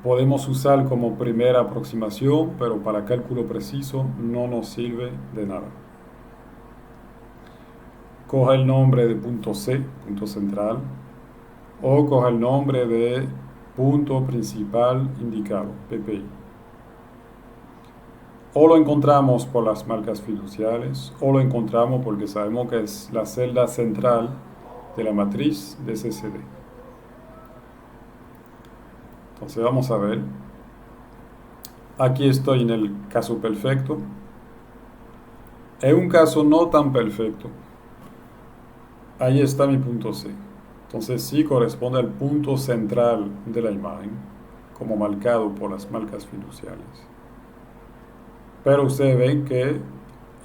podemos usar como primera aproximación, pero para cálculo preciso no nos sirve de nada. Coja el nombre de punto C, punto central, o coja el nombre de punto principal indicado, PPI. O lo encontramos por las marcas fiduciales, o lo encontramos porque sabemos que es la celda central de la matriz de CCD. Entonces vamos a ver. Aquí estoy en el caso perfecto. En un caso no tan perfecto, ahí está mi punto C. Entonces sí corresponde al punto central de la imagen, como marcado por las marcas fiduciales. Pero ustedes ven que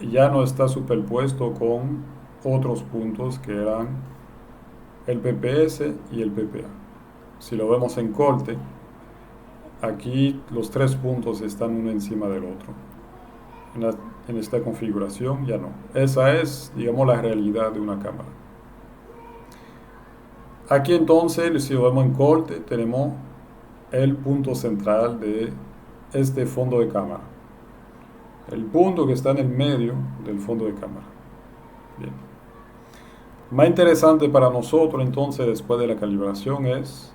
ya no está superpuesto con otros puntos que eran el PPS y el PPA. Si lo vemos en corte, aquí los tres puntos están uno encima del otro. En esta configuración ya no. Esa es, digamos, la realidad de una cámara. Aquí entonces, si lo vemos en corte, tenemos el punto central de este fondo de cámara. El punto que está en el medio del fondo de cámara. Bien. Más interesante para nosotros entonces después de la calibración es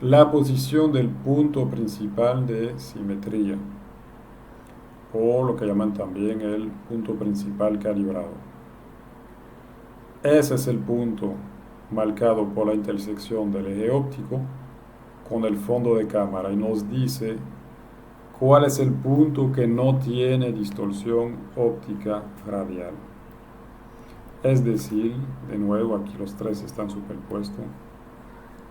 la posición del punto principal de simetría, o lo que llaman también el punto principal calibrado. Ese es el punto marcado por la intersección del eje óptico con el fondo de cámara y nos dice cuál es el punto que no tiene distorsión óptica radial. Es decir, de nuevo aquí los tres están superpuestos.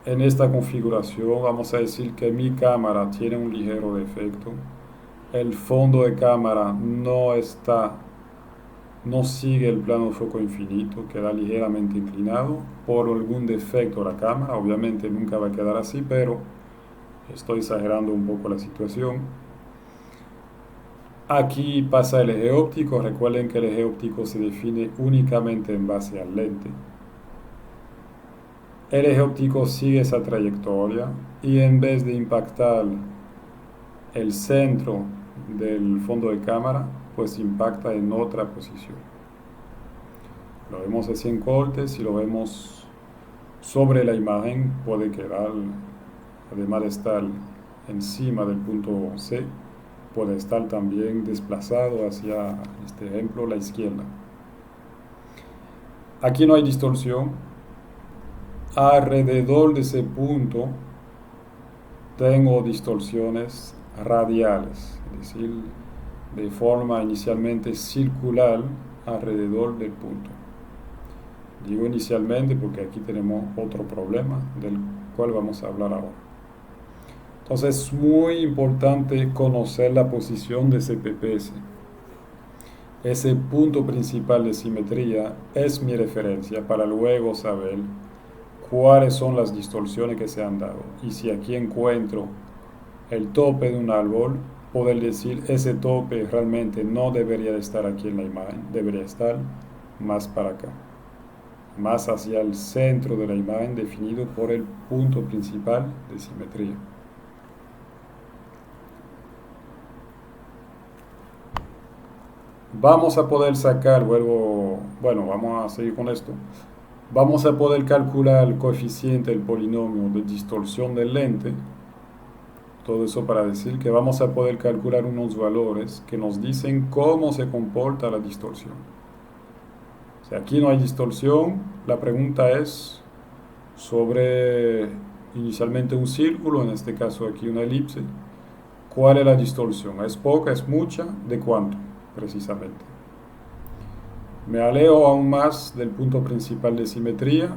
En esta configuración vamos a decir que mi cámara tiene un ligero defecto. El fondo de cámara no sigue el plano de foco infinito, queda ligeramente inclinado por algún defecto de la cámara. Obviamente nunca va a quedar así, pero estoy exagerando un poco la situación. Aquí pasa el eje óptico. Recuerden que el eje óptico se define únicamente en base al lente. El eje óptico sigue esa trayectoria y en vez de impactar el centro del fondo de cámara, pues impacta en otra posición. Lo vemos así en corte. Si lo vemos sobre la imagen, puede quedar, además de estar encima del punto C, puede estar también desplazado hacia, este ejemplo, la izquierda. Aquí no hay distorsión. Alrededor de ese punto tengo distorsiones radiales, es decir, de forma inicialmente circular alrededor del punto. Digo inicialmente porque aquí tenemos otro problema del cual vamos a hablar ahora. Entonces es muy importante conocer la posición de ese PPS. Ese punto principal de simetría es mi referencia para luego saber cuáles son las distorsiones que se han dado. Y si aquí encuentro el tope de un árbol, poder decir ese tope realmente no debería estar aquí en la imagen, debería estar más para acá, más hacia el centro de la imagen definido por el punto principal de simetría. Vamos a poder sacar, vamos a seguir con esto. Vamos a poder calcular el coeficiente del polinomio de distorsión del lente. Todo eso para decir que vamos a poder calcular unos valores que nos dicen cómo se comporta la distorsión. Si aquí no hay distorsión, la pregunta es sobre inicialmente un círculo, en este caso aquí una elipse. ¿Cuál es la distorsión? ¿Es poca? ¿Es mucha? ¿De cuánto? Precisamente. Me alejo aún más del punto principal de simetría.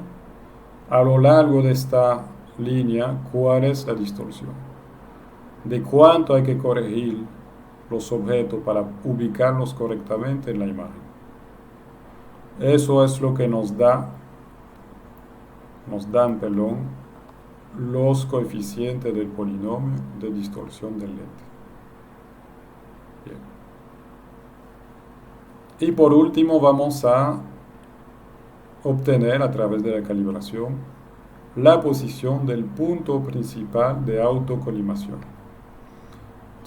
A lo largo de esta línea, ¿cuál es la distorsión? de cuánto hay que corregir los objetos para ubicarlos correctamente en la imagen. Eso es lo que nos dan los coeficientes del polinomio de distorsión del lente. Bien. Y por último vamos a obtener a través de la calibración la posición del punto principal de autocolimación.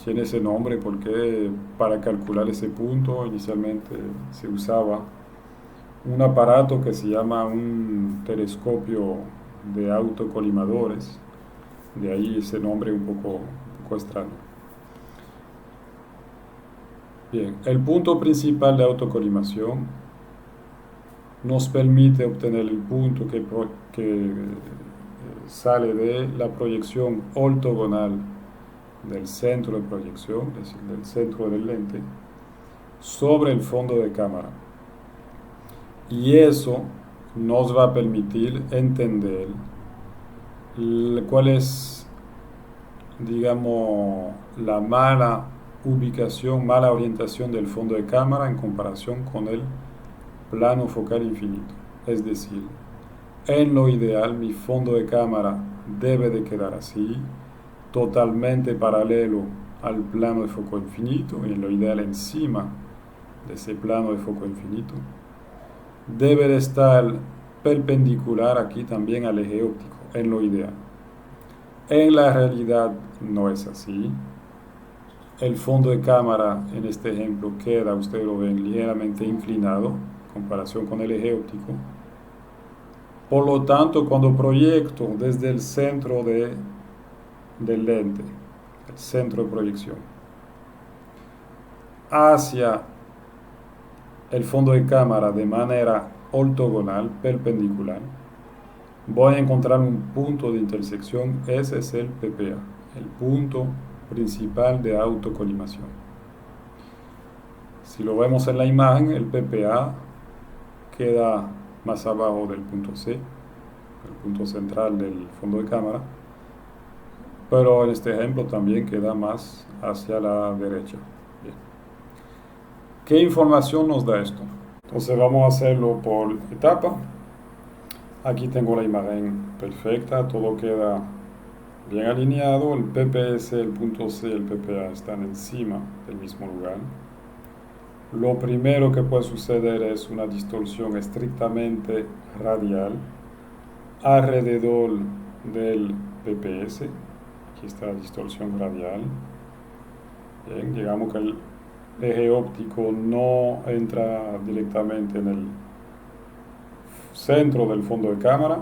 Tiene ese nombre porque para calcular ese punto inicialmente se usaba un aparato que se llama un telescopio de autocolimadores, de ahí ese nombre un poco extraño. Bien, el punto principal de autocolimación nos permite obtener el punto que sale de la proyección ortogonal del centro de proyección, es decir, del centro del lente, sobre el fondo de cámara. Y eso nos va a permitir entender cuál es, digamos, la mala ubicación, mala orientación del fondo de cámara en comparación con el plano focal infinito. Es decir, en lo ideal mi fondo de cámara debe de quedar así, totalmente paralelo al plano de foco infinito, y en lo ideal encima de ese plano de foco infinito. Debe de estar perpendicular aquí también al eje óptico, en lo ideal. En la realidad no es así. El fondo de cámara en este ejemplo queda, ustedes lo ven, ligeramente inclinado en comparación con el eje óptico. Por lo tanto, cuando proyecto desde el centro del lente, el centro de proyección, hacia el fondo de cámara de manera ortogonal, perpendicular, voy a encontrar un punto de intersección. Ese es el PPA, el punto principal de autocolimación. Si lo vemos en la imagen, el PPA queda más abajo del punto C, el punto central del fondo de cámara, pero en este ejemplo también queda más hacia la derecha. Bien. ¿Qué información nos da esto? Entonces vamos a hacerlo por etapa. Aquí tengo la imagen perfecta, todo queda bien alineado. El PPS, el punto C y el PPA están encima del mismo lugar. Lo primero que puede suceder es una distorsión estrictamente radial alrededor del PPS. Aquí está la distorsión radial. Bien, digamos que el eje óptico no entra directamente en el centro del fondo de cámara,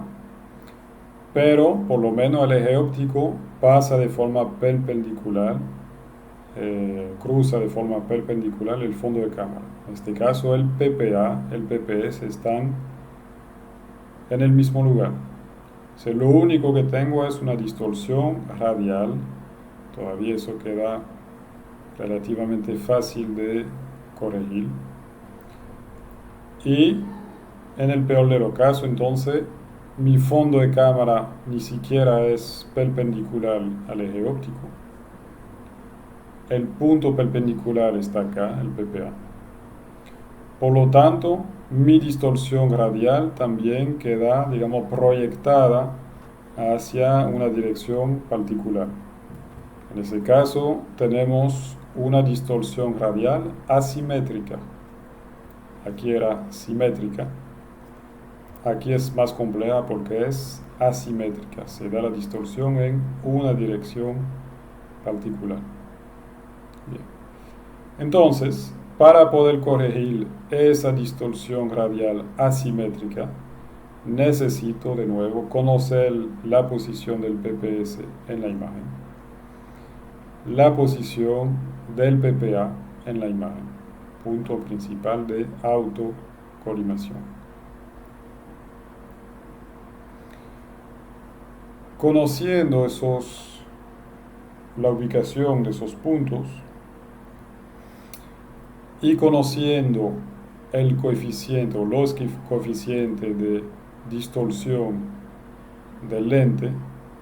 pero por lo menos el eje óptico pasa de forma perpendicular, cruza de forma perpendicular el fondo de cámara. En este caso el PPA, el PPS están en el mismo lugar. O sea, lo único que tengo es una distorsión radial. Todavía eso queda relativamente fácil de corregir. Y en el peor de los casos, entonces, mi fondo de cámara ni siquiera es perpendicular al eje óptico. El punto perpendicular está acá, el PPA. Por lo tanto, mi distorsión radial también queda, digamos, proyectada hacia una dirección particular. En ese caso, tenemos una distorsión radial asimétrica. Aquí era simétrica. Aquí es más compleja porque es asimétrica. Se da la distorsión en una dirección particular. Bien. Entonces, para poder corregir esa distorsión radial asimétrica, necesito de nuevo conocer la posición del PPS en la imagen, la posición del PPA en la imagen, punto principal de autocolimación. Conociendo la ubicación de esos puntos y conociendo el coeficiente o los coeficientes de distorsión del lente,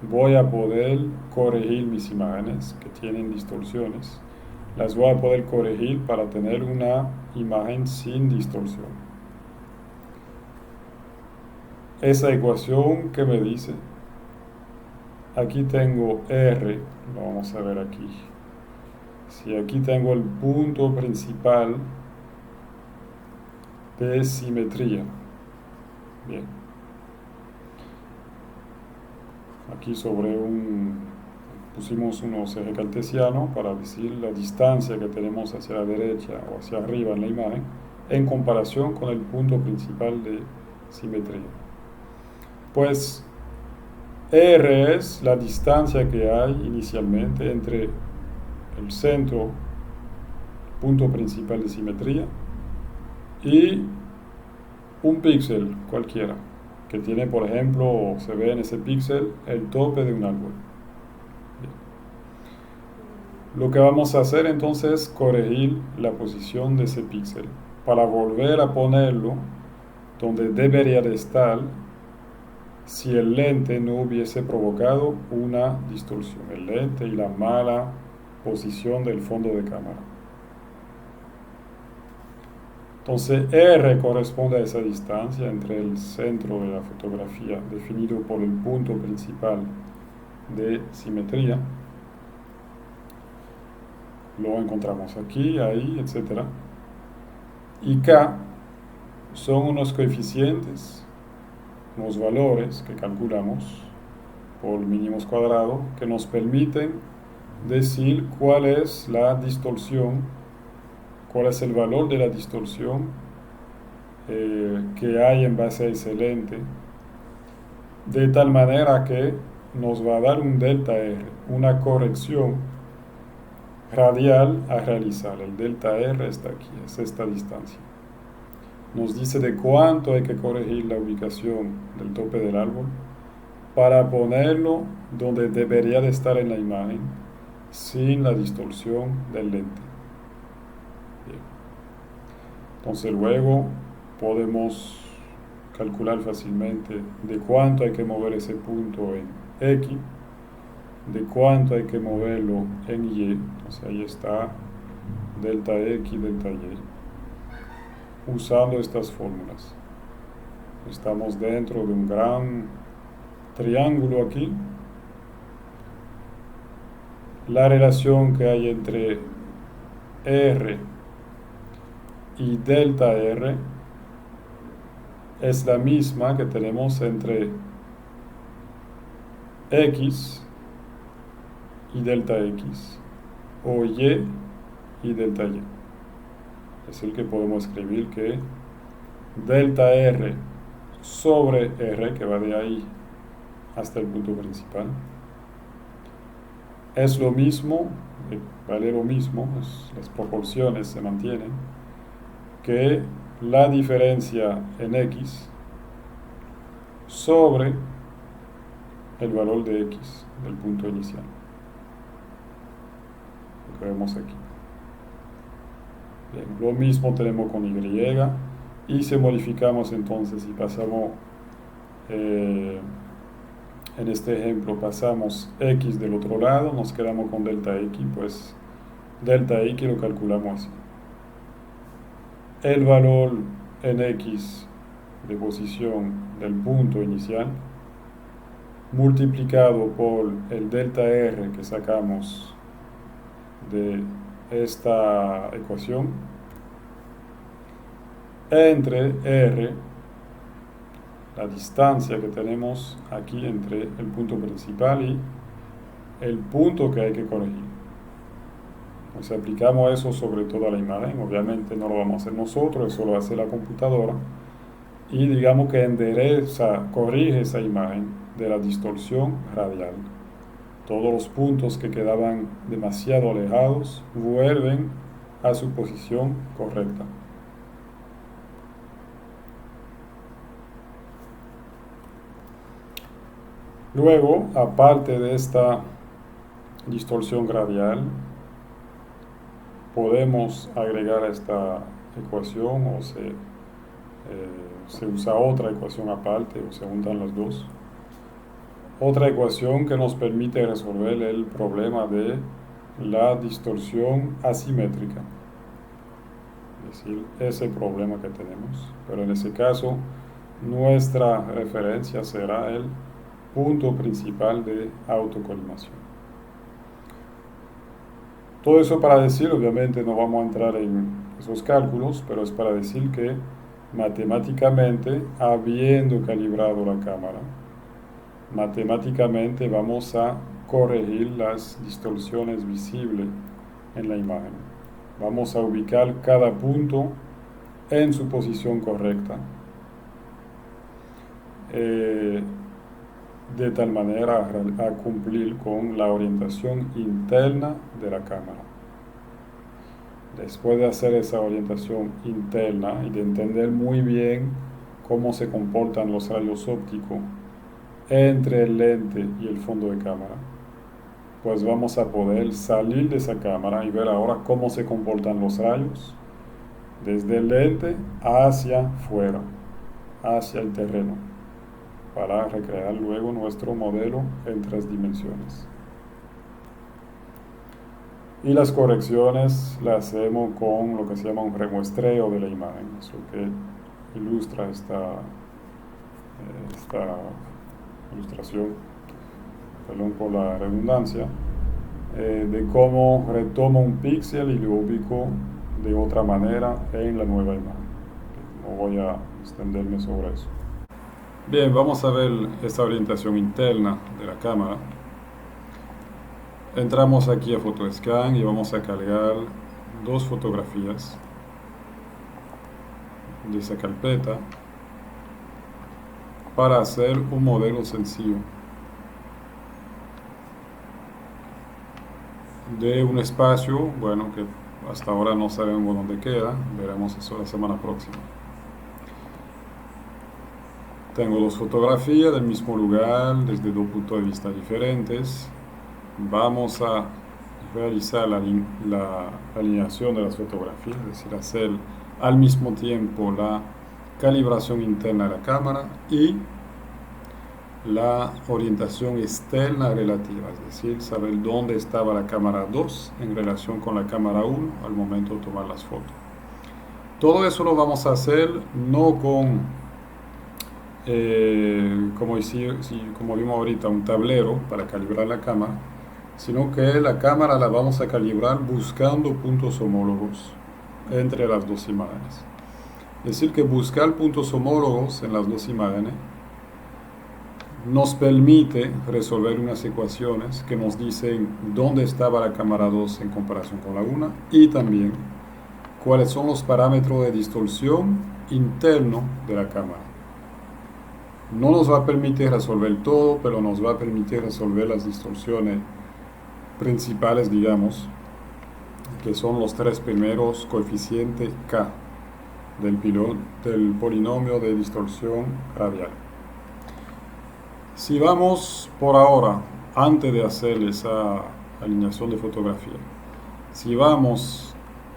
voy a poder corregir mis imágenes que tienen distorsiones. Las voy a poder corregir para tener una imagen sin distorsión. Esa ecuación que me dice, aquí tengo R, lo vamos a ver aquí. Si aquí tengo el punto principal de simetría. Bien. Aquí pusimos unos ejes cartesianos para decir la distancia que tenemos hacia la derecha o hacia arriba en la imagen en comparación con el punto principal de simetría. Pues R es la distancia que hay inicialmente entre el centro, punto principal de simetría, y un píxel cualquiera, que tiene, por ejemplo, se ve en ese píxel el tope de un árbol. Bien. Lo que vamos a hacer entonces es corregir la posición de ese píxel para volver a ponerlo donde debería de estar si el lente no hubiese provocado una distorsión, el lente y la mala posición del fondo de cámara. Entonces R corresponde a esa distancia entre el centro de la fotografía definido por el punto principal de simetría. Lo encontramos aquí, ahí, etc. Y K son unos coeficientes, unos valores que calculamos por mínimos cuadrados que nos permiten decir cuál es la distorsión, cuál es el valor de la distorsión que hay en base a ese lente, de tal manera que nos va a dar un delta R, una corrección radial a realizar. El delta R está aquí, es esta distancia. Nos dice de cuánto hay que corregir la ubicación del tope del árbol para ponerlo donde debería de estar en la imagen sin la distorsión del lente. Bien. Entonces luego podemos calcular fácilmente de cuánto hay que mover ese punto en X, de cuánto hay que moverlo en Y. Entonces ahí está delta X, delta Y, usando estas fórmulas. Estamos dentro de un gran triángulo aquí. La relación que hay entre R y delta R es la misma que tenemos entre X y delta X o Y y delta Y. Es el que podemos escribir que delta R sobre R, que va de ahí hasta el punto principal, es lo mismo, vale lo mismo, las proporciones se mantienen, que la diferencia en X sobre el valor de X del punto inicial. Lo que vemos aquí. Bien, lo mismo tenemos con Y, y si modificamos entonces y pasamos, en este ejemplo pasamos X del otro lado, nos quedamos con delta X, pues delta X lo calculamos así. El valor en X de posición del punto inicial multiplicado por el delta R que sacamos de esta ecuación entre R, la distancia que tenemos aquí entre el punto principal y el punto que hay que corregir. Entonces aplicamos eso sobre toda la imagen. Obviamente no lo vamos a hacer nosotros, eso lo hace la computadora, y digamos que endereza, corrige esa imagen de la distorsión radial. Todos los puntos que quedaban demasiado alejados vuelven a su posición correcta. Luego, aparte de esta distorsión radial, podemos agregar a esta ecuación o se usa otra ecuación aparte o se juntan las dos. otra ecuación que nos permite resolver el problema de la distorsión asimétrica. Es decir, ese problema que tenemos. Pero en ese caso, nuestra referencia será el punto principal de autocolimación. Todo eso para decir, obviamente no vamos a entrar en esos cálculos, pero es para decir que matemáticamente, habiendo calibrado la cámara, matemáticamente vamos a corregir las distorsiones visibles en la imagen. Vamos a ubicar cada punto en su posición correcta, de tal manera a cumplir con la orientación interna de la cámara. Después de hacer esa orientación interna y de entender muy bien cómo se comportan los rayos ópticos entre el lente y el fondo de cámara, pues vamos a poder salir de esa cámara y ver ahora cómo se comportan los rayos desde el lente hacia fuera, hacia el terreno, para recrear luego nuestro modelo en 3 dimensiones. Y las correcciones las hacemos con lo que se llama un remuestreo de la imagen, es lo que ilustra esta ilustración, perdón por la redundancia, de cómo retomo un píxel y lo ubico de otra manera en la nueva imagen. No voy a extenderme sobre eso. Bien, vamos a ver esta orientación interna de la cámara. Entramos aquí a PhotoScan y vamos a cargar 2 fotografías de esa carpeta para hacer un modelo sencillo de un espacio, bueno, que hasta ahora no sabemos dónde queda, veremos eso la semana próxima. Tengo 2 fotografías del mismo lugar, desde 2 puntos de vista diferentes. Vamos a realizar la alineación de las fotografías, es decir, hacer al mismo tiempo la calibración interna de la cámara y la orientación externa relativa, es decir, saber dónde estaba la cámara 2 en relación con la cámara 1 al momento de tomar las fotos. Todo eso lo vamos a hacer no con, como vimos ahorita, un tablero para calibrar la cámara, sino que la cámara la vamos a calibrar buscando puntos homólogos entre las 2 imágenes. Es decir, que buscar puntos homólogos en las 2 imágenes nos permite resolver unas ecuaciones que nos dicen dónde estaba la cámara 2 en comparación con la 1 y también cuáles son los parámetros de distorsión interno de la cámara. No nos va a permitir resolver todo, pero nos va a permitir resolver las distorsiones principales, digamos, que son los 3 primeros coeficientes K del polinomio de distorsión radial. Si vamos por ahora, antes de hacer esa alineación de fotografía, si vamos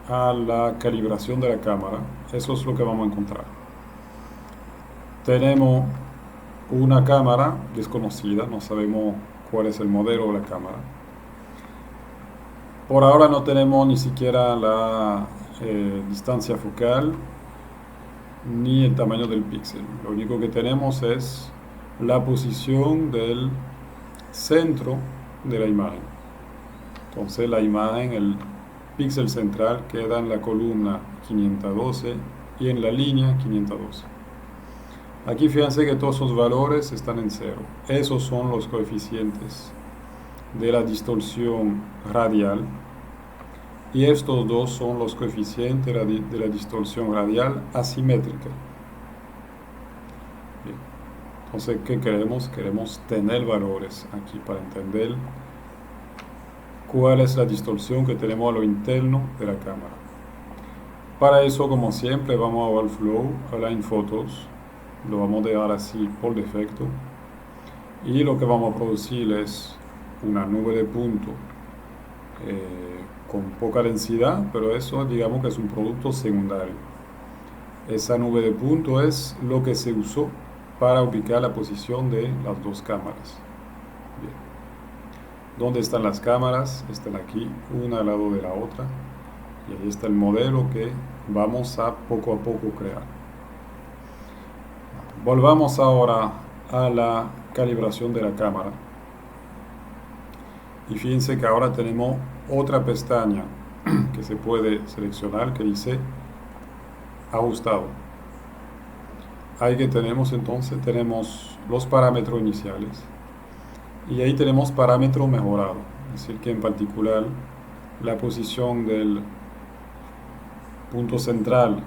a la calibración de la cámara, eso es lo que vamos a encontrar. Tenemos una cámara desconocida, no sabemos cuál es el modelo de la cámara. Por ahora no tenemos ni siquiera la distancia focal ni el tamaño del píxel. Lo único que tenemos es la posición del centro de la imagen. Entonces la imagen, el píxel central queda en la columna 512 y en la línea 512. Aquí fíjense que todos esos valores están en 0. Esos son los coeficientes de la distorsión radial y estos 2 son los coeficientes de la distorsión radial asimétrica. Bien. Entonces, ¿qué queremos? Queremos tener valores aquí para entender cuál es la distorsión que tenemos a lo interno de la cámara. Para eso, como siempre, vamos a Overflow, Align Photos, lo vamos a dejar así por defecto y lo que vamos a producir es una nube de punto con poca densidad, pero eso digamos que es un producto secundario. Esa nube de punto es lo que se usó para ubicar la posición de las 2 cámaras. Bien. ¿Dónde están las cámaras? Están aquí, una al lado de la otra. Y ahí está el modelo que vamos a poco crear. Volvamos ahora a la calibración de la cámara. Y fíjense que ahora tenemos otra pestaña que se puede seleccionar que dice ajustado. Ahí que tenemos entonces, tenemos los parámetros iniciales y ahí tenemos parámetro mejorado, es decir que en particular la posición del punto central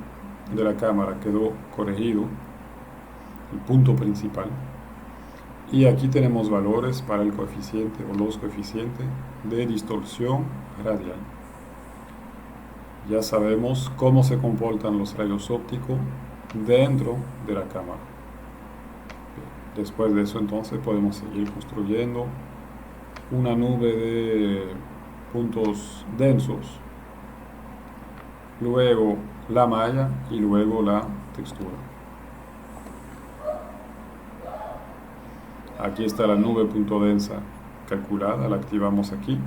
de la cámara quedó corregido, el punto principal, y aquí tenemos valores para el coeficiente o los coeficientes de distorsión radial. Ya sabemos cómo se comportan los rayos ópticos dentro de la cámara. Después de eso entonces podemos seguir construyendo una nube de puntos densos, luego la malla y luego la textura. Aquí está la nube punto densa calculada, la activamos aquí.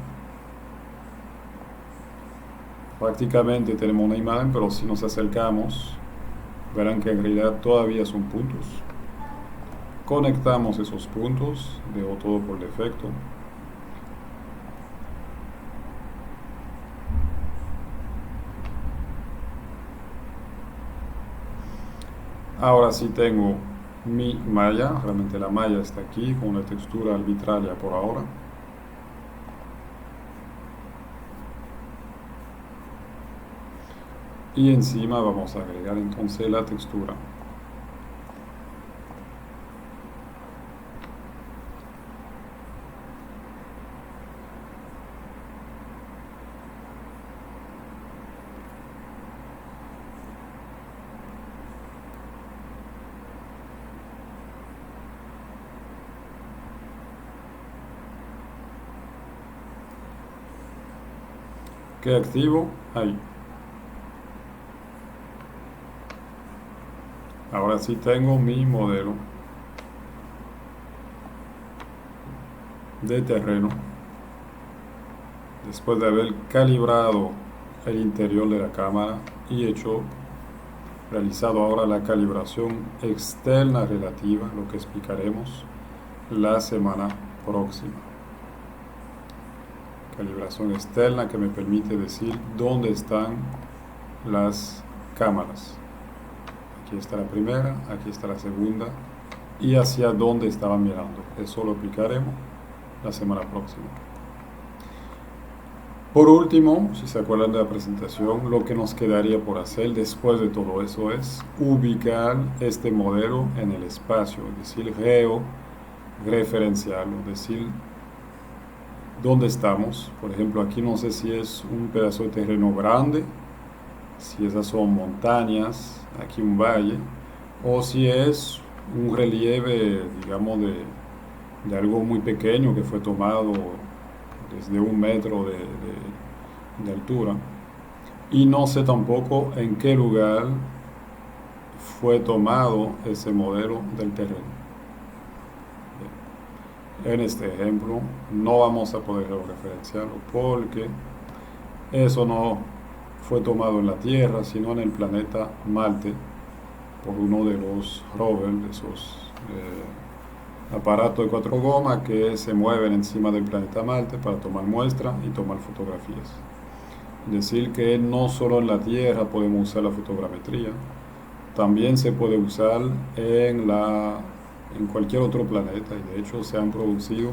Prácticamente tenemos una imagen, pero si nos acercamos verán que en realidad todavía son puntos. Conectamos esos puntos, dejo todo por defecto. Ahora sí tengo mi malla, realmente la malla está aquí con una textura arbitraria por ahora. Y encima vamos a agregar entonces la textura. Que activo ahí. Ahora sí tengo mi modelo de terreno. Después de haber calibrado el interior de la cámara y realizado ahora la calibración externa relativa, lo que explicaremos la semana próxima. Calibración externa que me permite decir dónde están las cámaras. Aquí está la primera, aquí está la segunda y hacia dónde estaba mirando. Eso lo aplicaremos la semana próxima. Por último, si se acuerdan de la presentación, lo que nos quedaría por hacer después de todo eso es ubicar este modelo en el espacio, es decir, georreferenciarlo, es decir, dónde estamos. Por ejemplo, aquí no sé si es un pedazo de terreno grande, si esas son montañas, aquí un valle, o si es un relieve, digamos, de algo muy pequeño que fue tomado desde 1 metro de altura. Y no sé tampoco en qué lugar fue tomado ese modelo del terreno. En este ejemplo no vamos a poder referenciarlo porque eso no fue tomado en la Tierra, sino en el planeta Marte por uno de los rovers, de esos aparatos de 4 gomas que se mueven encima del planeta Marte para tomar muestras y tomar fotografías. Es decir, que no solo en la Tierra podemos usar la fotogrametría, también se puede usar en cualquier otro planeta, y de hecho se han producido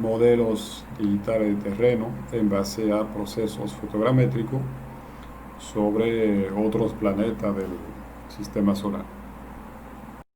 modelos digitales de terreno en base a procesos fotogramétricos sobre otros planetas del sistema solar.